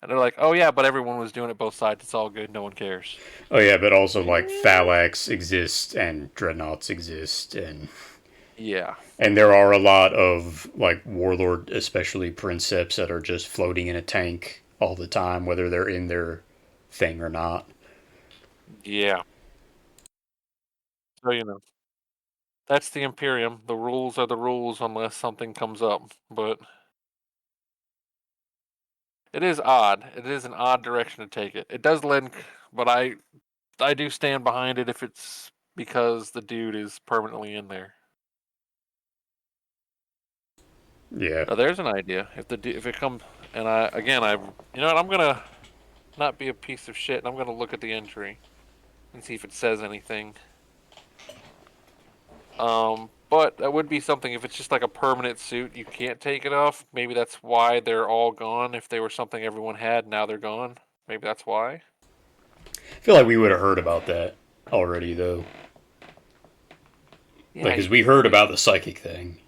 And they're like, oh yeah, but everyone was doing it both sides. It's all good. No one cares. Oh yeah, but also like Eh. Phalanx exists and Dreadnoughts exist, Yeah. and there are a lot of like Warlord, especially Princeps, that are just floating in a tank all the time, whether they're in their thing or not. Yeah. So, that's the Imperium. The rules are the rules unless something comes up. But it is odd. It is an odd direction to take it. It does lend, but I do stand behind it if it's because the dude is permanently in there. Yeah. Now there's an idea. If it comes, and I'm gonna not be a piece of shit, and I'm gonna look at the entry and see if it says anything. But that would be something if it's just like a permanent suit, you can't take it off. Maybe that's why they're all gone. If they were something everyone had, now they're gone. Maybe that's why. I feel like we would have heard about that already, though. Yeah, Like, because you we heard think. about the psychic thing.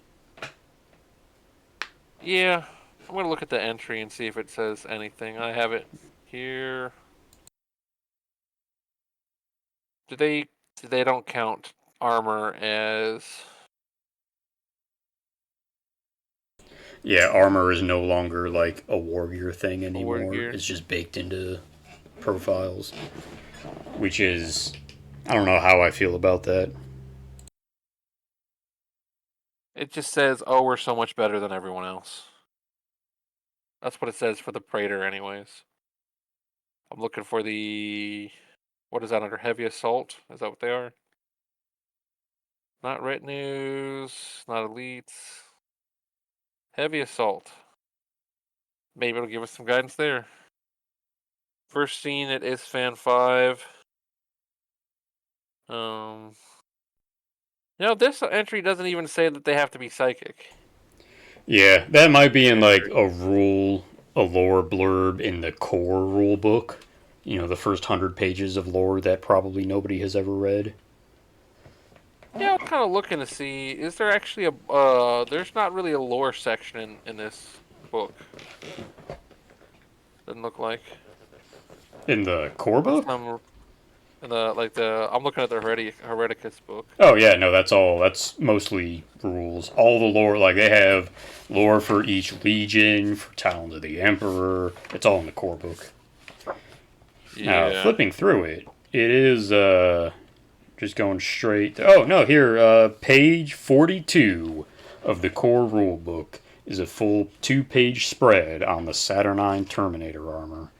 Yeah, I'm gonna look at the entry and see if it says anything. I have it here. Do they? They don't count armor as Yeah, armor is no longer like a warrior thing award anymore. gear. It's just baked into profiles, which is, I don't know how I feel about that. It just says, "Oh, we're so much better than everyone else." That's what it says for the Praetor, anyways. I'm looking for the what is that under heavy assault? Is that what they are? Not retinues, not elites. Heavy assault. Maybe it'll give us some guidance there. First seen at ISFAN 5. Um, this entry doesn't even say that they have to be psychic. Yeah, that might be The in like entry. a lore blurb in the core rule book. You know, the first 100 pages of lore that probably nobody has ever read. Yeah, I'm kind of looking to see. Is there actually a? There's not really a lore section in this book. Doesn't look like. In the core Unless book? I'm in the like the. I'm looking at the Hereticus book. Oh yeah, no, that's all. That's mostly rules. All the lore, like they have lore for each legion, for Talons of the Emperor. It's all in the core book. Now, Yeah. flipping through it, it is just going straight. Oh no, here, page 42 of the core rule book is a full 2 page spread on the Saturnine Terminator armor,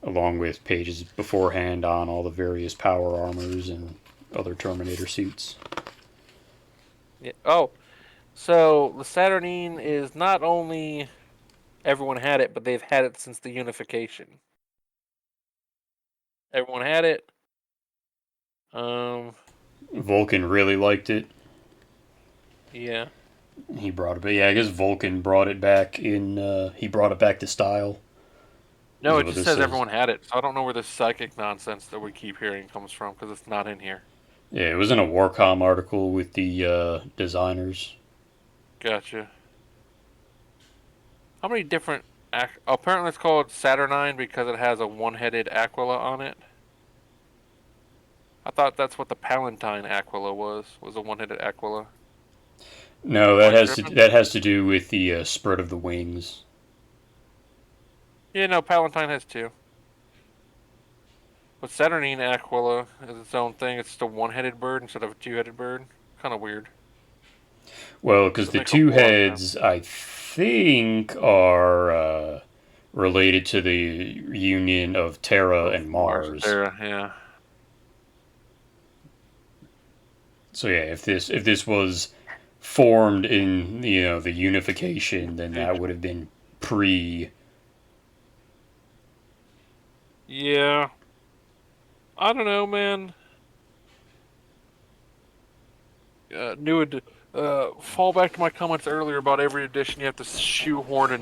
along with pages beforehand on all the various power armors and other Terminator suits. Yeah. Oh, so the Saturnine is not only everyone had it, but they've had it since the unification. Everyone had it. Um. Vulcan really liked it. Yeah. He brought it back. Yeah, I guess Vulcan brought it back in. He brought it back to style. No, Is it what just this says says. everyone had it. So I don't know where this psychic nonsense that we keep hearing comes from because it's not in here. Yeah, it was in a Warcom article with the designers. Gotcha. How many different? Apparently, it's called Saturnine because it has a one-headed Aquila on it. I thought that's what the Palatine Aquila was. Was a one-headed Aquila. No, Am I tripping? that has to do with the spread of the wings. Yeah, no, Palatine has two. But Saturnine Aquila is its own thing. It's just a one-headed bird instead of a two-headed bird. Kind of weird. Well, because Doesn't the make a two whole lot of sense. heads, I think, are related to the union of Terra Of and Mars and Mars. Terra, yeah. So yeah, if this was formed in the unification, then that would have been pre. Yeah. I don't know, man. Fall back to my comments earlier about every edition you have to shoehorn a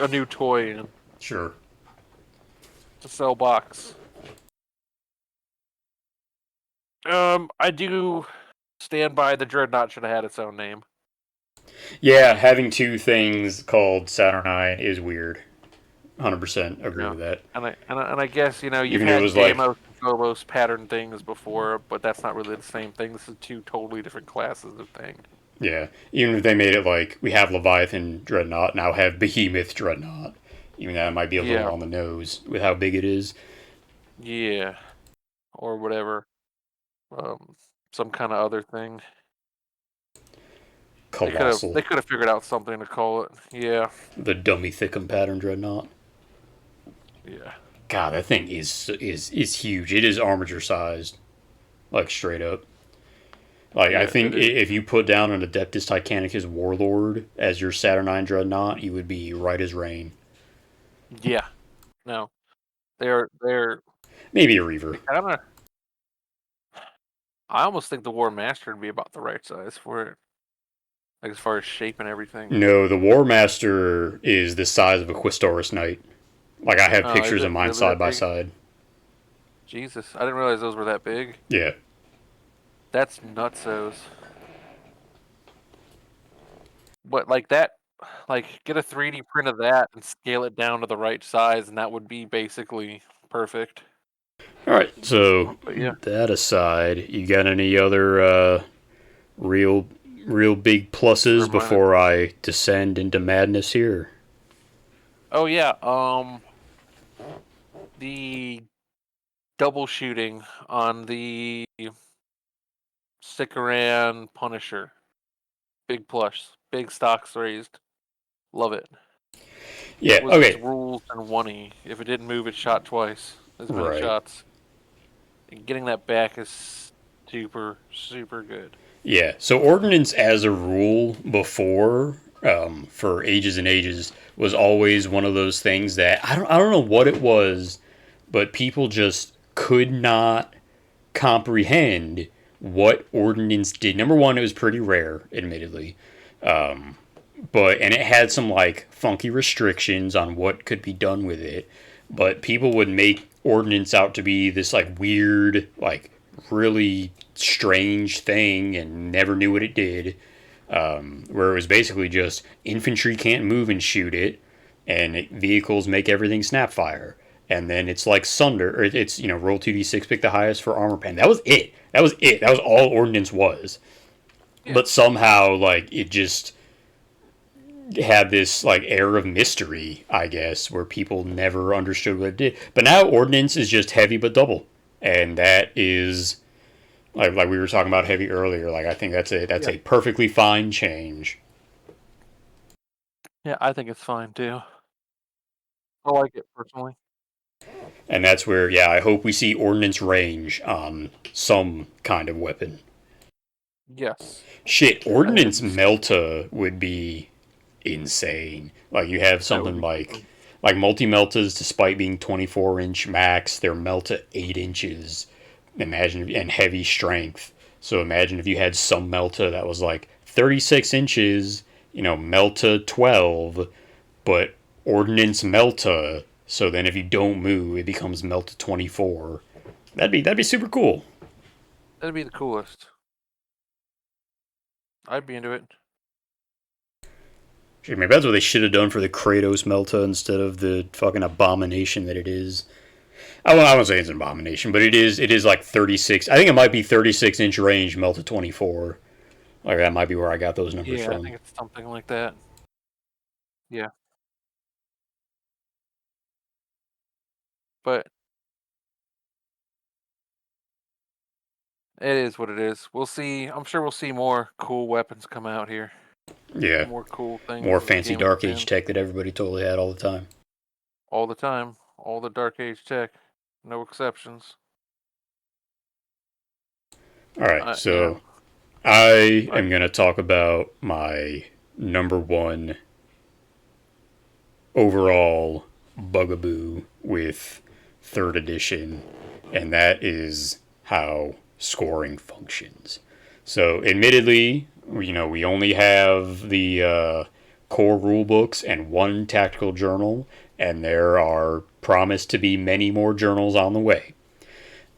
new toy in Sure. to sell box. I do stand by the Dreadnought should have had its own name. Yeah, having two things called Saturnine is weird. 100% agree with that. And I guess you've Even if it had was like, Deimos and Phobos pattern things before, but that's not really the same thing. This is two totally different classes of thing. yeah, even if they made it like we have Leviathan Dreadnought, now have Behemoth Dreadnought. Even that might be a little Yeah, on the nose with how big it is. yeah, or whatever. Um, some kind of other thing. They could have Colossal. they could have figured out something to call it. Yeah, The Dummy Thickum pattern Dreadnought. yeah, God, that thing is huge. It is armature sized, like straight up. Like I yeah. think It is. if you put down an Adeptus Titanicus Warlord as your Saturnine Dreadnought, he would be right as rain. Yeah. No, they're Maybe a Reaver. they kind of. I almost think the War Master would be about the right size for it, like as far as shape and everything. No, the War Master is the size of a Questoris Knight. Like I have Oh, is pictures it of mine really side that by big? side. Jesus, I didn't realize those were that big. Yeah. That's nutsos. But like that, like get a 3D print of that and scale it down to the right size, and that would be basically perfect. All right. So But yeah, that aside, you got any other real real big pluses remind it. before I descend into madness here? Oh yeah, the double shooting on the Sikaran Punisher, big plus, big stocks raised. Love it. It Yeah. was just Okay. rules and one-y. If it didn't move, it shot twice as many Right. shots. And getting that back is super, super good. Yeah. So ordnance, as a rule, before for ages and ages, was always one of those things that I don't know what it was, but people just could not comprehend what ordnance did. Number one, it was pretty rare, admittedly, and it had some like funky restrictions on what could be done with it. But people would make ordnance out to be this like weird, like really strange thing, and never knew what it did. Where it was basically just infantry can't move and shoot it, and vehicles make everything snap fire. And then it's like Sunder, or it's roll 2d6, pick the highest for armor pen. That was it. That was it. That was all ordnance was. Yeah, But somehow, like it just had this like air of mystery, I guess, where people never understood what it did. But now ordnance is just heavy but double, and that is like we were talking about heavy earlier. Like I think that's yeah, a perfectly fine change. yeah. I think it's fine too. I like it personally. And that's where, yeah, I hope we see ordnance range on some kind of weapon. Yes, Shit, I think it'd ordnance be melta would be insane. Like you have that would something be like cool. multi meltas, despite being 24-inch max, they're melta 8 inches. Imagine and heavy strength. So imagine if you had some melta that was like 36 inches, melta 12, but ordnance melta. So then if you don't move, it becomes melta 24. That'd be super cool. That'd be the coolest. I'd be into it. Shit, maybe that's what they should have done for the Kratos melta instead of the fucking abomination that it is. I won't say it's an abomination, but it is like 36. I think it might be 36-inch range melta 24. Like that might be where I got those numbers Yeah, I from. think it's something like that. Yeah, but it is what it is. We'll see. I'm sure we'll see more cool weapons come out here. Yeah, More cool more things as the fancy game Dark Age expands. tech that everybody totally had all the time. All the time. All the Dark Age tech. No exceptions. All right, I so am. I I am gonna talk about my number one overall bugaboo with third edition, and that is how scoring functions. So, admittedly, we only have the core rule books and one tactical journal, and there are promised to be many more journals on the way.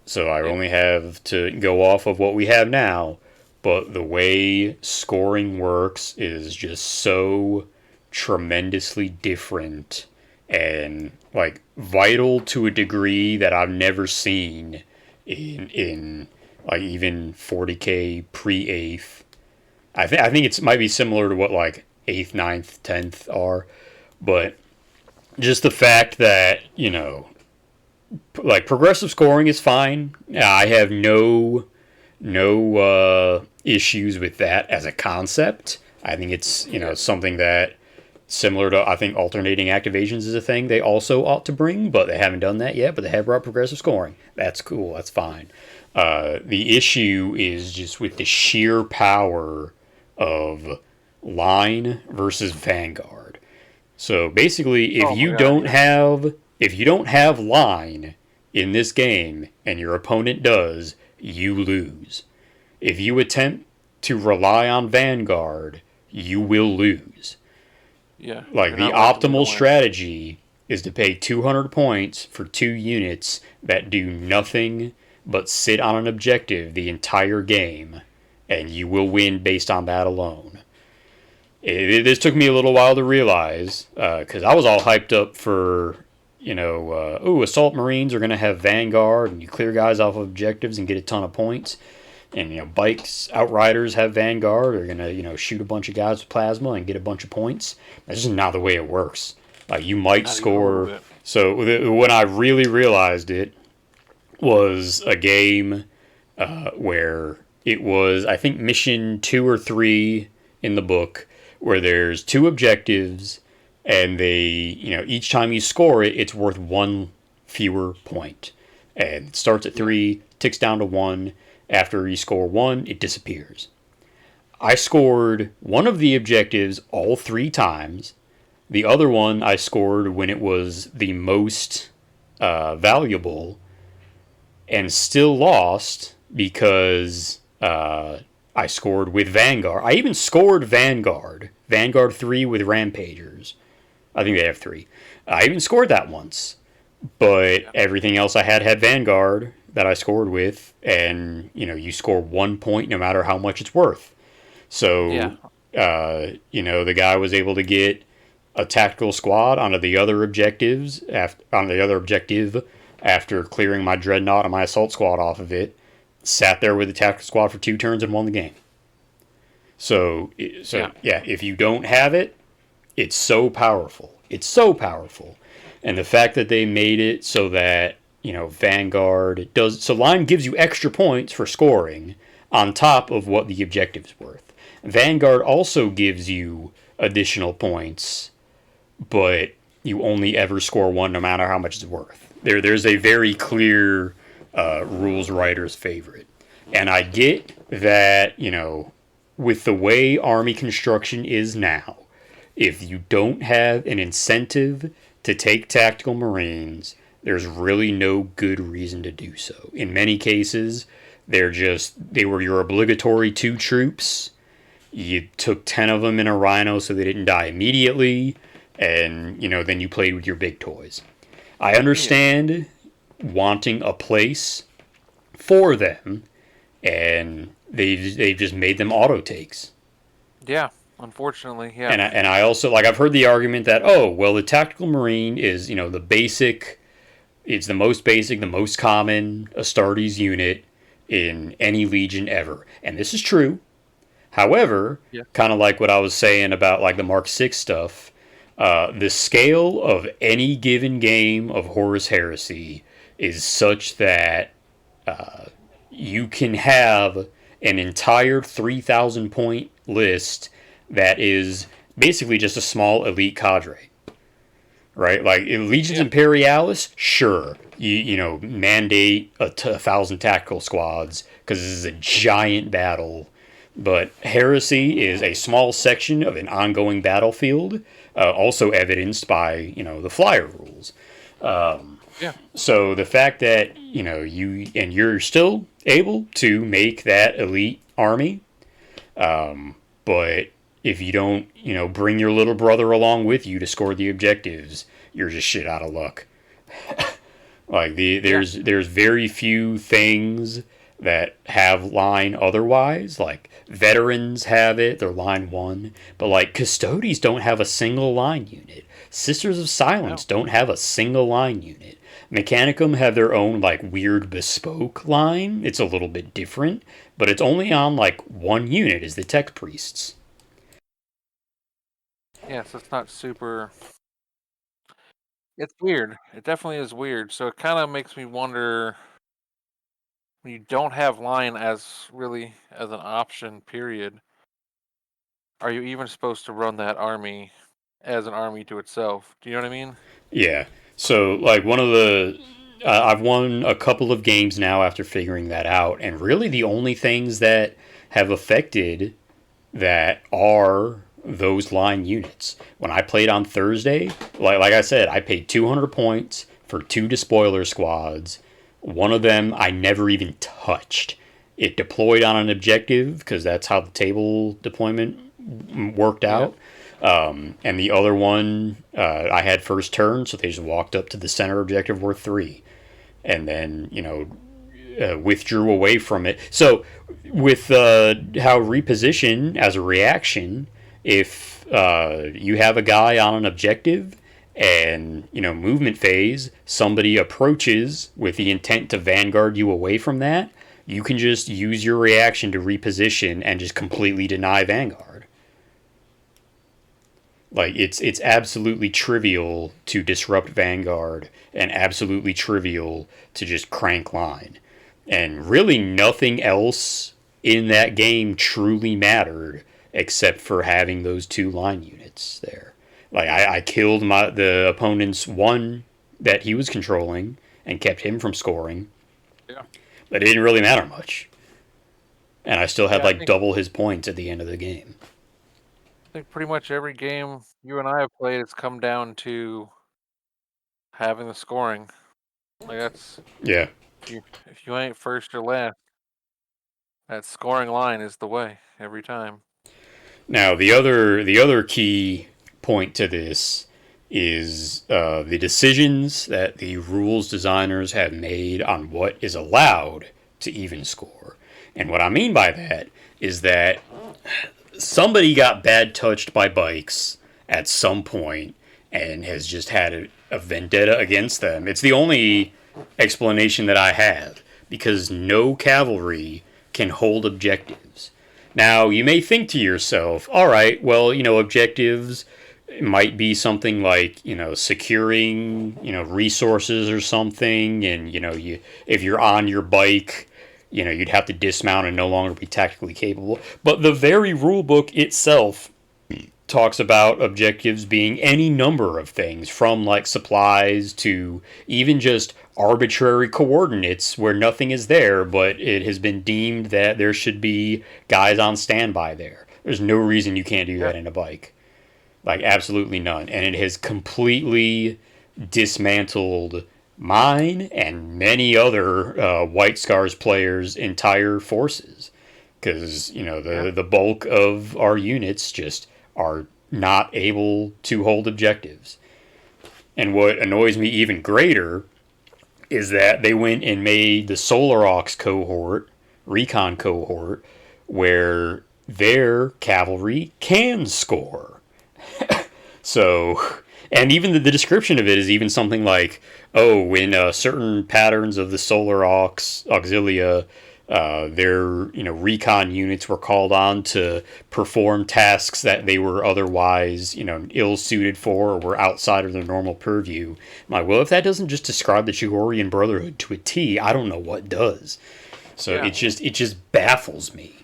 So I only have to go off of what we have now. But the way scoring works is just so tremendously different and like vital to a degree that I've never seen in like even 40k pre 8th. I think it might be similar to what like 8th, ninth, 10th are, but just the fact that, like progressive scoring is fine. I have no issues with that as a concept. I think it's something that similar to I think alternating activations is a thing they also ought to bring, but they haven't done that yet. But they have brought progressive scoring. That's cool. That's fine. The issue is just with the sheer power of line versus Vanguard. So basically, if you don't have line in this game and your opponent does, you lose. If you attempt to rely on Vanguard, you will lose. Yeah. Like the optimal strategy is to pay 200 points for 2 units that do nothing but sit on an objective the entire game, and you will win based on that alone. This took me a little while to realize, because I was all hyped up for, Assault Marines are going to have Vanguard, and you clear guys off of objectives and get a ton of points. And, Bikes, Outriders have Vanguard, are going to, shoot a bunch of guys with Plasma and get a bunch of points. That's just not the way it works. Like, you might score. So, when I really realized it was a game where it was, I think, mission 2 or 3 in the book, where there's 2 objectives, and they, each time you score it, it's worth 1 fewer point. And it starts at 3, ticks down to 1. After you score 1, it disappears. I scored one of the objectives all 3 times. The other one I scored when it was the most valuable, and still lost because I scored with Vanguard. I even scored Vanguard 3 with Rampagers. I think they have 3. I even scored that once. But everything else I had Vanguard that I scored with, and, you score 1 point no matter how much it's worth. So, the guy was able to get a tactical squad onto the other objectives, after clearing my Dreadnought and my Assault Squad off of it, sat there with the tactical squad for 2 turns and won the game. So if you don't have it, it's so powerful. It's so powerful. And the fact that they made it so that, Vanguard does... So line gives you extra points for scoring on top of what the objective's worth. Vanguard also gives you additional points, but you only ever score 1 no matter how much it's worth. There's a very clear rules writer's favorite. And I get that, with the way army construction is now, if you don't have an incentive to take tactical Marines, there's really no good reason to do so. In many cases, they were your obligatory 2 troops. You took 10 of them in a Rhino so they didn't die immediately, and, then you played with your big toys. I understand wanting a place for them, and they've just made them auto takes. Yeah, unfortunately, yeah. And I also, I've heard the argument that, the tactical Marine is, the basic, it's the most basic, the most common Astartes unit in any Legion ever. And this is true. However, kind of like what I was saying about, the Mark 6 stuff, the scale of any given game of Horus Heresy is such that you can have an entire 3,000 point list that is basically just a small elite cadre. Right? Like, in Legions Imperialis, sure, you mandate 1,000 tactical squads, because this is a giant battle. But Heresy is a small section of an ongoing battlefield, also evidenced by, the flyer rules. So the fact that, you're still able to make that elite army, but if you don't, bring your little brother along with you to score the objectives, you're just shit out of luck. Like Yeah. there's very few things that have line otherwise. Like veterans have it, they're line one, but like custodies don't have a single line unit. Sisters of Silence No. don't have a single line unit. Mechanicum have their own like weird bespoke line. It's a little bit different, but it's only on like one unit is the tech priests. Yeah, so it's not super. It's weird. It definitely is weird. So it kind of makes me wonder when you don't have line as really as an option, period, are you even supposed to run that army as an army to itself? Do you know what I mean? Yeah. So like one of the I've won a couple of games now after figuring that out, and really the only things that have affected that are those line units. When I played on Thursday, like I said, I paid 200 points for two despoiler squads. One of them I never even touched. It deployed on an objective because that's how the table deployment worked Yeah. out. And the other one, I had first turn, so they just walked up to the center objective worth three, and then withdrew away from it. So with how reposition as a reaction, if you have a guy on an objective and movement phase, somebody approaches with the intent to vanguard you away from that, you can just use your reaction to reposition and just completely deny vanguard. Like it's absolutely trivial to disrupt vanguard and absolutely trivial to just crank line. And really nothing else in that game truly mattered except for having those two line units there. Like I killed the opponent's one that he was controlling and kept him from scoring, Yeah. but it didn't really matter much. And I still had Yeah, I like think double his points at the end of the game. I think pretty much every game you and I have played, it's come down to having the scoring. Like that's Yeah. if you ain't first or last, that scoring line is the way every time. Now the other key point to this is the decisions that the rules designers have made on what is allowed to even score. And what I mean by that is that somebody got bad touched by bikes at some point and has just had a vendetta against them. It's the only explanation that I have because no cavalry can hold objectives. Now, you may think to yourself, all right, well, objectives might be something like, securing, resources or something. And, if you're on your bike, you'd have to dismount and no longer be tactically capable. But the very rule book itself talks about objectives being any number of things from like supplies to even just arbitrary coordinates where nothing is there, but it has been deemed that there should be guys on standby there. There's no reason you can't do Yeah. that in a bike. Like, absolutely none. And it has completely dismantled mine and many other White Scars players' entire forces. Because, Yeah. the bulk of our units just are not able to hold objectives. And what annoys me even greater is that they went and made the Solar Aux cohort, recon cohort, where their cavalry can score. So, and even the description of it is even something like, oh, when certain patterns of the Solar Aux Auxilia, their recon units were called on to perform tasks that they were otherwise ill suited for or were outside of their normal purview. I'm like, well, if that doesn't just describe the Chigorian Brotherhood to a T, I don't know what does. So Yeah. it just baffles me.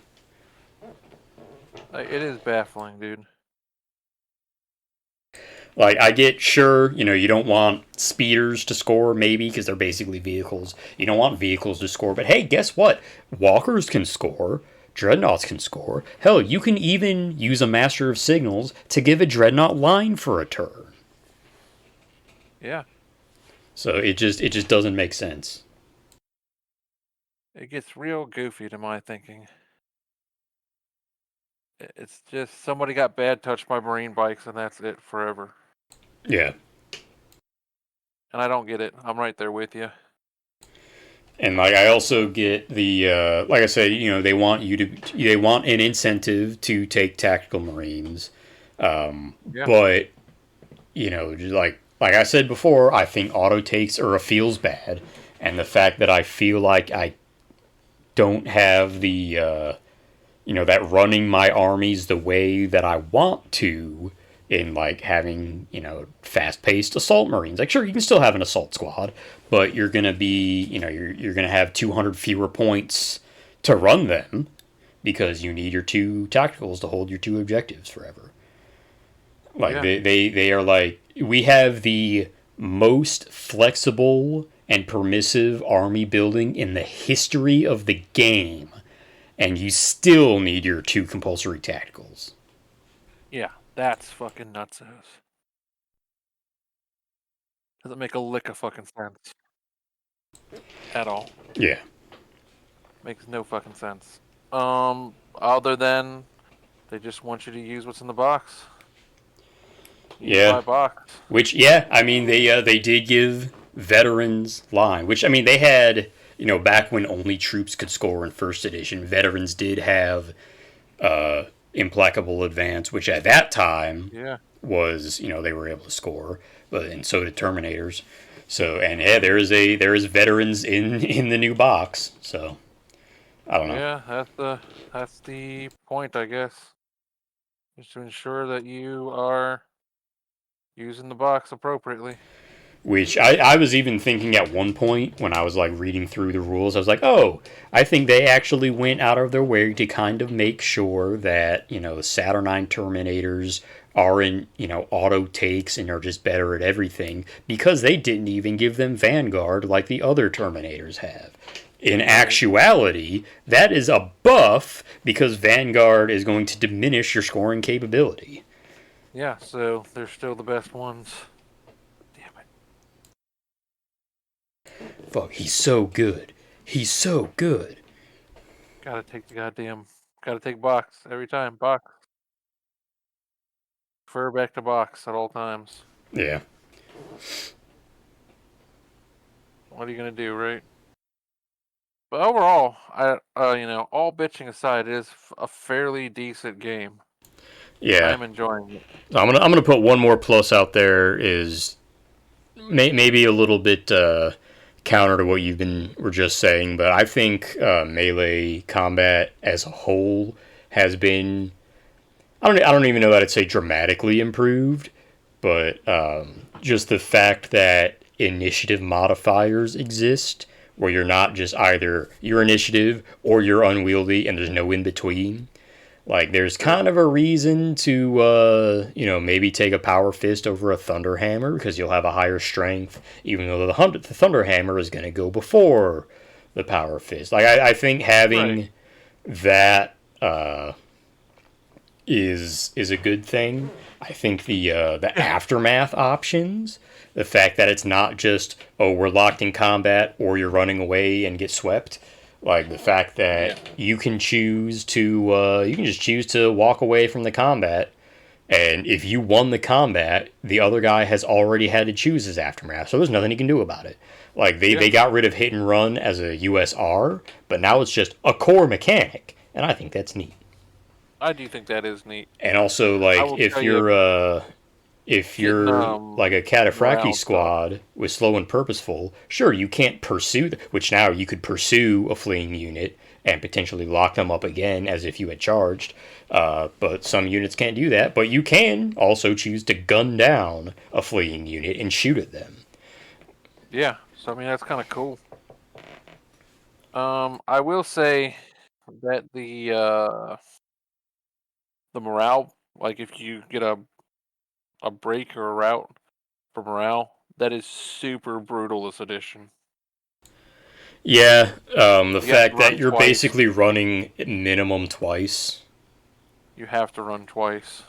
Like, it is baffling, dude. Like, I get, sure, you don't want speeders to score, maybe, because they're basically vehicles. You don't want vehicles to score, but hey, guess what? Walkers can score. Dreadnoughts can score. Hell, you can even use a Master of Signals to give a Dreadnought line for a turn. Yeah. So it just doesn't make sense. It gets real goofy to my thinking. It's just somebody got bad touched by marine bikes and that's it forever. Yeah. and I don't get it. I'm right there with you. And like I also get the like I said, they want they want an incentive to take tactical marines, Yeah. but just like I said before, I think auto takes are a feels bad, and the fact that I feel like I don't have the that running my armies the way that I want to in like having fast-paced assault marines. Like sure, you can still have an assault squad, but you're gonna be you're gonna have 200 fewer points to run them because you need your two tacticals to hold your two objectives forever. Like Yeah. they are like we have the most flexible and permissive army building in the history of the game, and you still need your two compulsory tacticals. Yeah. That's fucking nuts. Doesn't make a lick of fucking sense at all. Yeah. Makes no fucking sense. Other than they just want you to use what's in the box. You Yeah. buy box. Which I mean they did give veterans line, which I mean they had back when only troops could score in first edition, veterans did have implacable advance, which at that time Yeah. was they were able to score, but and so did terminators. So and yeah, there is veterans in the new box. So I don't know. Yeah, that's the point, I guess. Is to ensure that you are using the box appropriately. Which I was even thinking at one point when I was like reading through the rules, I was like, oh, I think they actually went out of their way to kind of make sure that, Saturnine Terminators are in, auto takes and are just better at everything because they didn't even give them Vanguard like the other Terminators have. In Right. actuality, that is a buff because Vanguard is going to diminish your scoring capability. Yeah, so they're still the best ones. Damn it. Fuck, he's so good. He's so good. Gotta take box every time. Box. Refer back to box at all times. Yeah. What are you gonna do, right? But overall, all bitching aside, it is a fairly decent game. Yeah. I'm enjoying it. I'm gonna put one more plus out there is maybe a little bit counter to what were just saying, but I think melee combat as a whole has been I don't even know that I'd say dramatically improved, but just the fact that initiative modifiers exist where you're not just either your initiative or you're unwieldy and there's no in between. Like, there's kind of a reason to, maybe take a power fist over a thunder hammer because you'll have a higher strength, even though the thunder hammer is going to go before the power fist. Like, I think having Right. that is a good thing. I think the aftermath options, the fact that it's not just we're locked in combat or you're running away and get swept, like the fact that you can choose to you can just choose to walk away from the combat, and if you won the combat, the other guy has already had to choose his aftermath, so there's nothing he can do about it. Like they got rid of hit and run as a USR, but now it's just a core mechanic, and I think that's neat. I do think that is neat. And also, I like will tell you, if getting you're like a cataphractii morale stuff. squad with slow and purposeful, sure you can't pursue, which now you could pursue a fleeing unit and potentially lock them up again as if you had charged. But some units can't do that. But you can also choose to gun down a fleeing unit and shoot at them. Yeah, so I mean that's kind of cool. I will say that the morale, like if you get a break or a route for morale, that is super brutal this edition. Yeah, the You have to fact that run you're twice. basically running minimum twice. You have to run twice.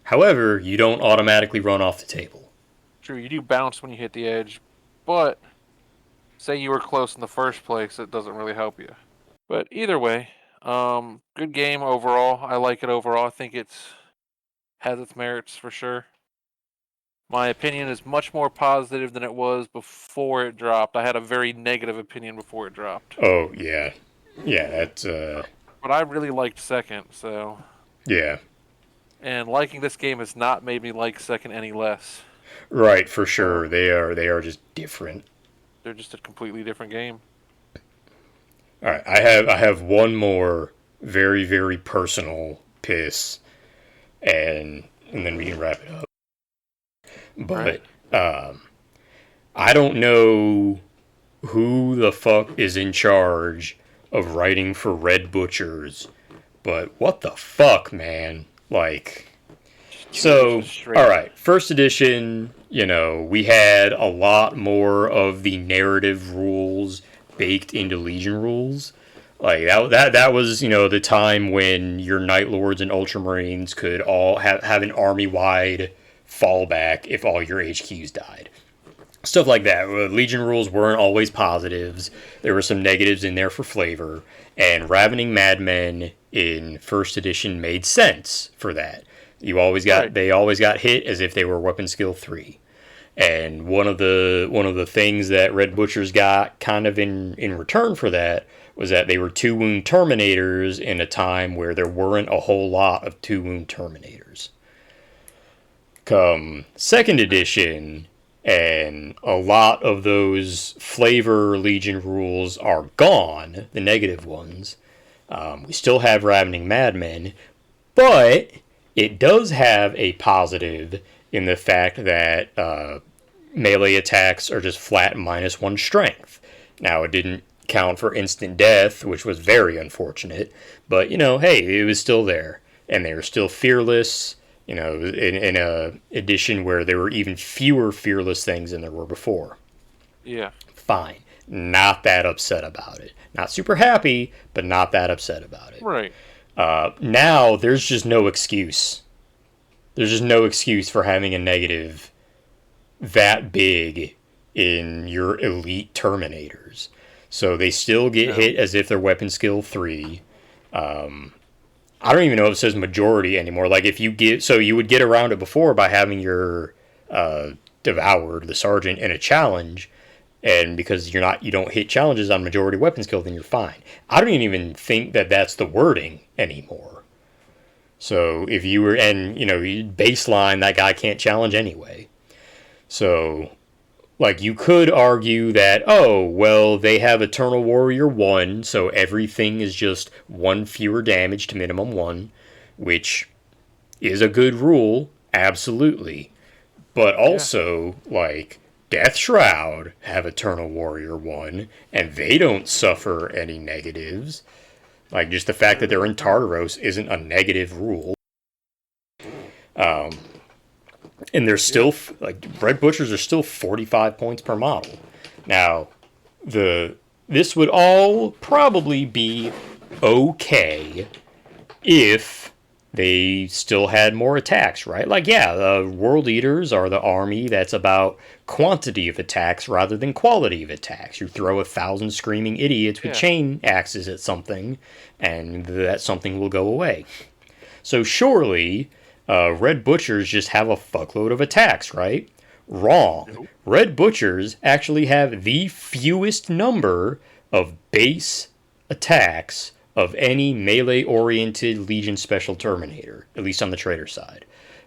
However, you don't automatically run off the table. True, you do bounce when you hit the edge, but say you were close in the first place, it doesn't really help you. But either way, good game overall. I like it overall. I think it's has its merits for sure. My opinion is much more positive than it was before it dropped. I had a very negative opinion before it dropped. Oh yeah, yeah. That's But I really liked second, so. yeah. And liking this game has not made me like second any less. Right, for So sure. They are just different. they're just a completely different game. All right, I have one more very very personal piss, and then we can wrap it up. Right? But I don't know who the fuck is in charge of writing for Red Butchers, but what the fuck, man? Like, so, Just straight all up. right, first edition, we had a lot more of the narrative rules baked into Legion rules. Like that was the time when your Night Lords and Ultramarines could all have an army wide fallback if all your HQs died. Stuff like that. Legion rules weren't always positives. There were some negatives in there for flavor, and Ravening Madmen in first edition made sense for that. Right. They always got hit as if they were weapon skill 3. And one of the things that Red Butchers got kind of in return for that was that they were 2-wound terminators in a time where there weren't a whole lot of 2-wound terminators. Come second edition, and a lot of those flavor Legion rules are gone, the negative ones. We still have Ravening Madmen, but it does have a positive in the fact that melee attacks are just flat -1 strength. Now, it didn't count for instant death, which was very unfortunate, but hey, it was still there, and they were still fearless. In a edition where there were even fewer fearless things than there were before. Yeah. Fine. Not that upset about it. Not super happy, but not that upset about it. Right. Now, there's just no excuse. There's just no excuse for having a negative that big in your elite Terminators. So they still get hit as if they're weapon skill 3. I don't even know if it says majority anymore. Like if you get, so you would get around it before by having your devoured the sergeant in a challenge, and because you don't hit challenges on majority weapon skill, then you're fine. I don't even think that that's the wording anymore. So if you were, and baseline, that guy can't challenge anyway. So like you could argue that, oh well, they have Eternal Warrior 1, so everything is just 1 fewer damage to minimum 1, which is a good rule, absolutely. But also, like, Death Shroud have Eternal Warrior 1, and they don't suffer any negatives. Like, just the fact that they're in Tartaros isn't a negative rule. And they're still, like, Red Butchers are still 45 points per model. Now, this would all probably be okay if they still had more attacks, right? Like, yeah, the World Eaters are the army that's about quantity of attacks rather than quality of attacks. You throw 1,000 screaming idiots with chain axes at something, and that something will go away. So surely, Red Butchers just have a fuckload of attacks, right? Wrong. Nope. Red Butchers actually have the fewest number of base attacks of any melee-oriented Legion Special Terminator, at least on the Traitor side.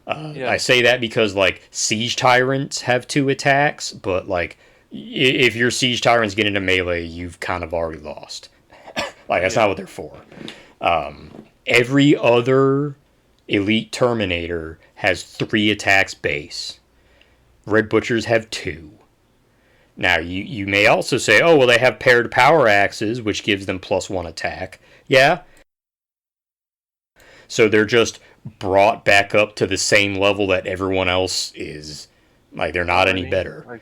I say that because, like, Siege Tyrants have 2 attacks, but, like, if your Siege Tyrants get into melee, you've kind of already lost. Like, that's not what they're for. Every other Elite Terminator has 3 attacks base. Red Butchers have 2. Now, you may also say, oh, well, they have paired power axes, which gives them +1 attack. Yeah. So they're just brought back up to the same level that everyone else is. Like, they're not any better.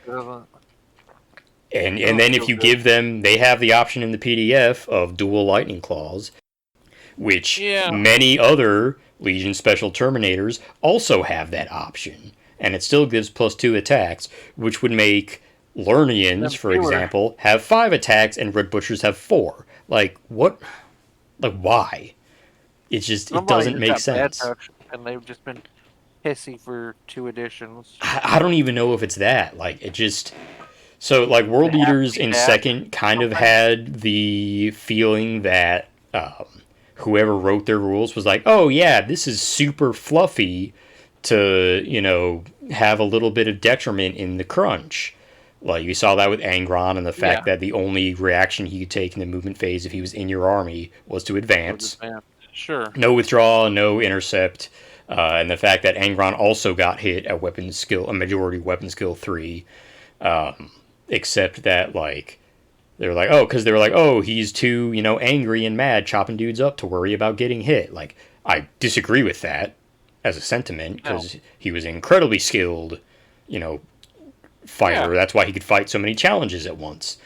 And then if you give them, they have the option in the PDF of dual lightning claws, which many other Legion Special Terminators also have that option. And it still gives +2 attacks, which would make Lernians, for example, have 5 attacks and Red Butchers have 4. Like, what? Like, why? It doesn't make sense. And they've just been pissy for 2 editions. I don't even know if it's that. Like, it just. So, like, Does World it have to Eaters be in bad second kind or of something? had the feeling that whoever wrote their rules was like, oh, yeah, this is super fluffy to, have a little bit of detriment in the crunch. Like, you saw that with Angron and the fact Yeah, that the only reaction he could take in the movement phase if he was in your army was to was advance. advanced. Sure. No withdrawal, no intercept. And the fact that Angron also got hit at weapon skill, a majority weapon skill 3, except that, like, they were like, oh, because they were like, oh, he's too, angry and mad, chopping dudes up to worry about getting hit. Like, I disagree with that as a sentiment No. because he was incredibly skilled, you know, Yeah. fighter. That's why he could fight so many challenges at once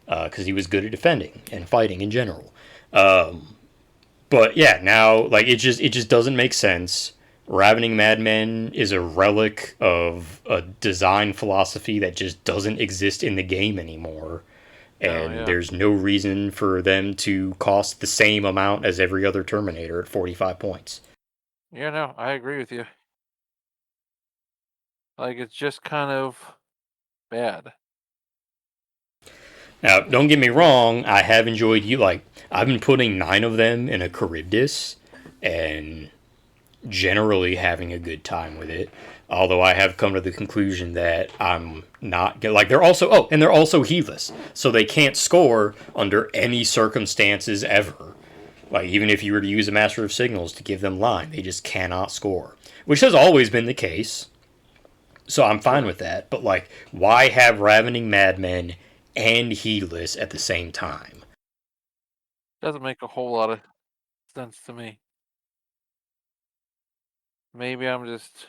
because he was good at defending and fighting in general. But yeah, now like it just doesn't make sense. Ravening Madmen is a relic of a design philosophy that just doesn't exist in the game anymore. No. And Yeah. there's no reason for them to cost the same amount as every other Terminator at 45 points. Yeah. No, I agree with you. Like it's just kind of bad. Now, don't get me wrong, I have enjoyed you like I've been putting 9 of them in a Charybdis and generally having a good time with it. Although I have come to the conclusion that I'm not like they're also heedless, so they can't score under any circumstances ever. Like even if you were to use a Master of Signals to give them line, they just cannot score, which has always been the case. So I'm fine Sure. with that. But like, why have Ravening Madmen and Heedless at the same time? Doesn't make a whole lot of sense to me. Maybe I'm just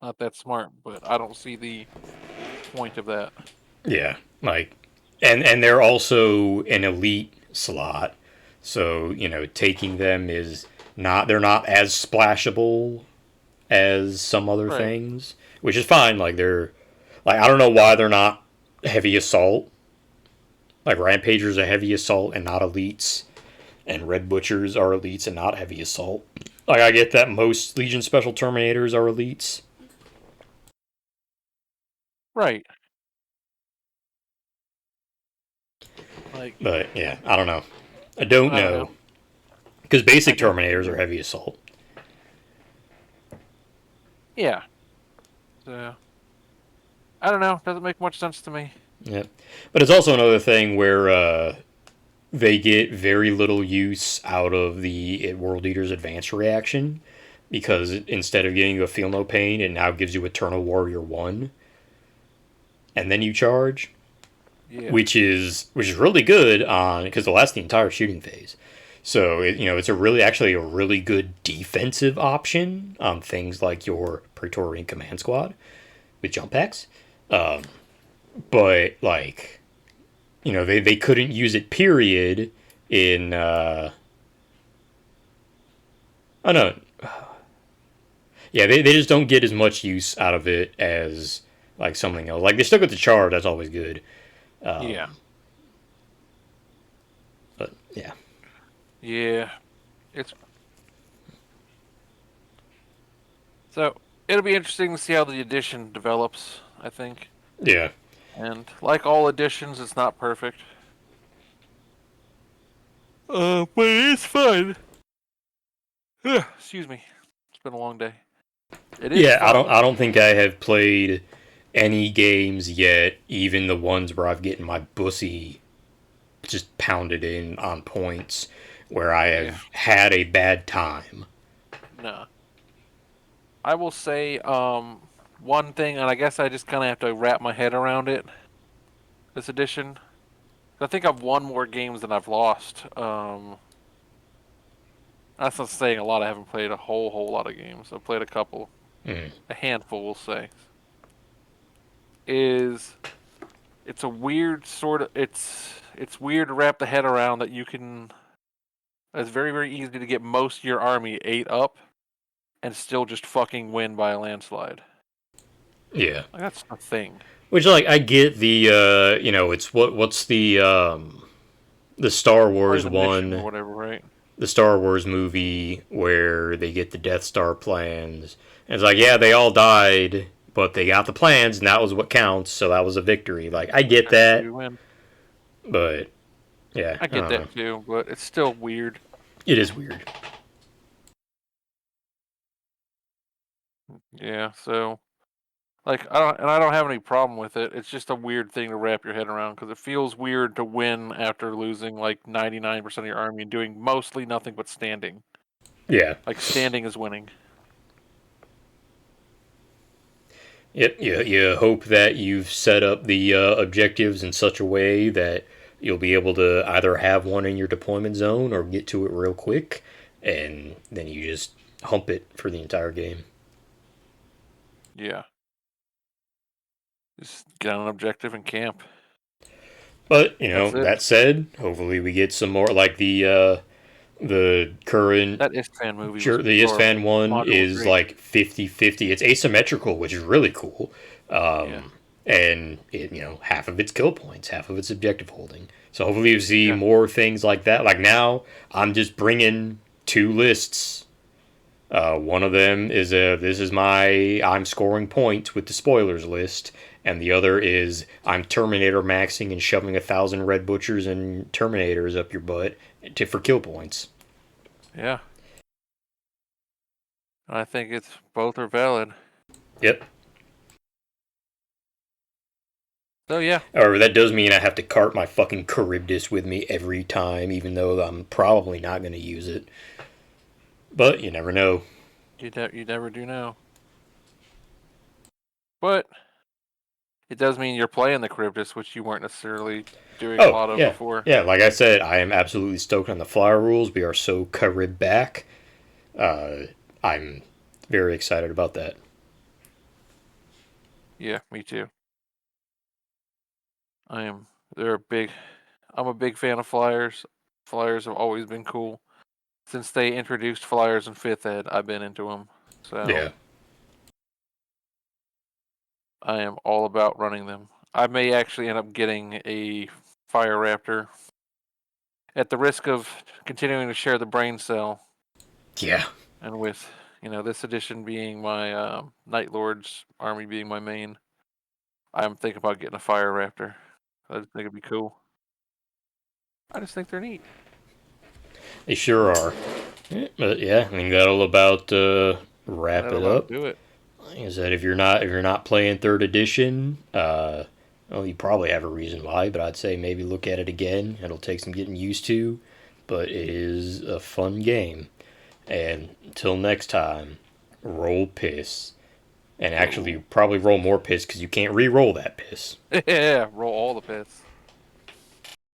not that smart, but I don't see the point of that. Yeah, like, and they're also an elite slot, so taking them is not they're not as splashable as some other Right. things, which is fine. Like they're like I don't know why they're not heavy assault. Like Rampagers are heavy assault and not elites, and Red Butchers are elites and not heavy assault. Like I get that most Legion Special Terminators are elites, Right. Like but yeah, I don't know. I don't I don't know. know because I basic don't Terminators are either. heavy assault. Yeah. So I don't know. Doesn't make much sense to me. Yeah, but it's also another thing where they get very little use out of the World Eater's advanced reaction because instead of giving you a Feel No Pain, it now gives you Eternal Warrior 1, and then you charge, Yeah. which is really good on because it lasts the entire shooting phase. So it's actually a really good defensive option on things like your Praetorian Command Squad with jump packs. But like they couldn't use it period in oh no, yeah, they just don't get as much use out of it as like something else. Like they still get the charge, that's always good. Yeah. But yeah. Yeah. It's so it'll be interesting to see how the edition develops, I think. Yeah. And like all editions, it's not perfect. But it's fun. Excuse me. It's been a long day. It is Yeah, I don't fun. I don't think I have played any games yet, even the ones where I've getting my bussy just pounded in on points where I Yeah. have had a bad time. No. I will say one thing, and I guess I just kind of have to wrap my head around it. This edition, I think I've won more games than I've lost. That's not saying a lot. I haven't played a whole lot of games. I've played a couple, Mm. a handful, we'll say. Is it's a weird sort of it's weird to wrap the head around that you can. It's very easy to get most of your army 8 up and still just fucking win by a landslide. Yeah. Like that's a thing. Which like I get the it's what's the Star Play Wars the mission or one. whatever, right? the Star Wars movie where they get the Death Star plans. And it's like, yeah, they all died, but they got the plans, and that was what counts. So that was a victory. Like, I get Technically, that, we win. but yeah, I I get don't know. that too, but it's still weird. It is weird. Yeah, so like I don't have any problem with it. It's just a weird thing to wrap your head around because it feels weird to win after losing like 99% of your army and doing mostly nothing but standing. Yeah. Like standing is winning. Yep. You hope that you've set up the objectives in such a way that you'll be able to either have one in your deployment zone or get to it real quick, and then you just hump it for the entire game. Yeah. Just get on an objective and camp. But That's it. that said, hopefully we get some more like the current That Istvan movie was sure the or Isfan one module was is great. like 50-50. It's asymmetrical, which is really cool. Yeah. And it, half of its kill points, half of its objective holding. So hopefully you see Yeah. more things like that. Like now, I'm just bringing two lists. One of them is this is my I'm scoring points with the spoilers list, and the other is I'm Terminator maxing and shoving 1,000 red butchers and Terminators up your butt for kill points. Yeah. I think it's both are valid. Yep. So yeah. Or that does mean I have to cart my fucking Charybdis with me every time, even though I'm probably not going to use it. But you never know. You never do know. But it does mean you're playing the Charybdis, which you weren't necessarily doing a Oh, lot of yeah. before. Yeah, like I said, I am absolutely stoked on the flyer rules. We are so Charib back. I'm very excited about that. Yeah, me too. I am. They're a big. I'm a big fan of flyers. Flyers have always been cool. Since they introduced flyers in 5th ed, I've been into them. So Yeah. I am all about running them. I may actually end up getting a Fire Raptor at the risk of continuing to share the brain cell. Yeah. And with, this edition being my Night Lord's army being my main, I'm thinking about getting a Fire Raptor. I just think it'd be cool. I just think they're neat. They sure are. But yeah, I think that'll about wrap That'll it about up. do it. Like I said, if you're not playing third edition, well, you probably have a reason why, but I'd say maybe look at it again. It'll take some getting used to, but it is a fun game. And until next time, roll piss. And actually, probably roll more piss because you can't re-roll that piss. Yeah, roll all the pits.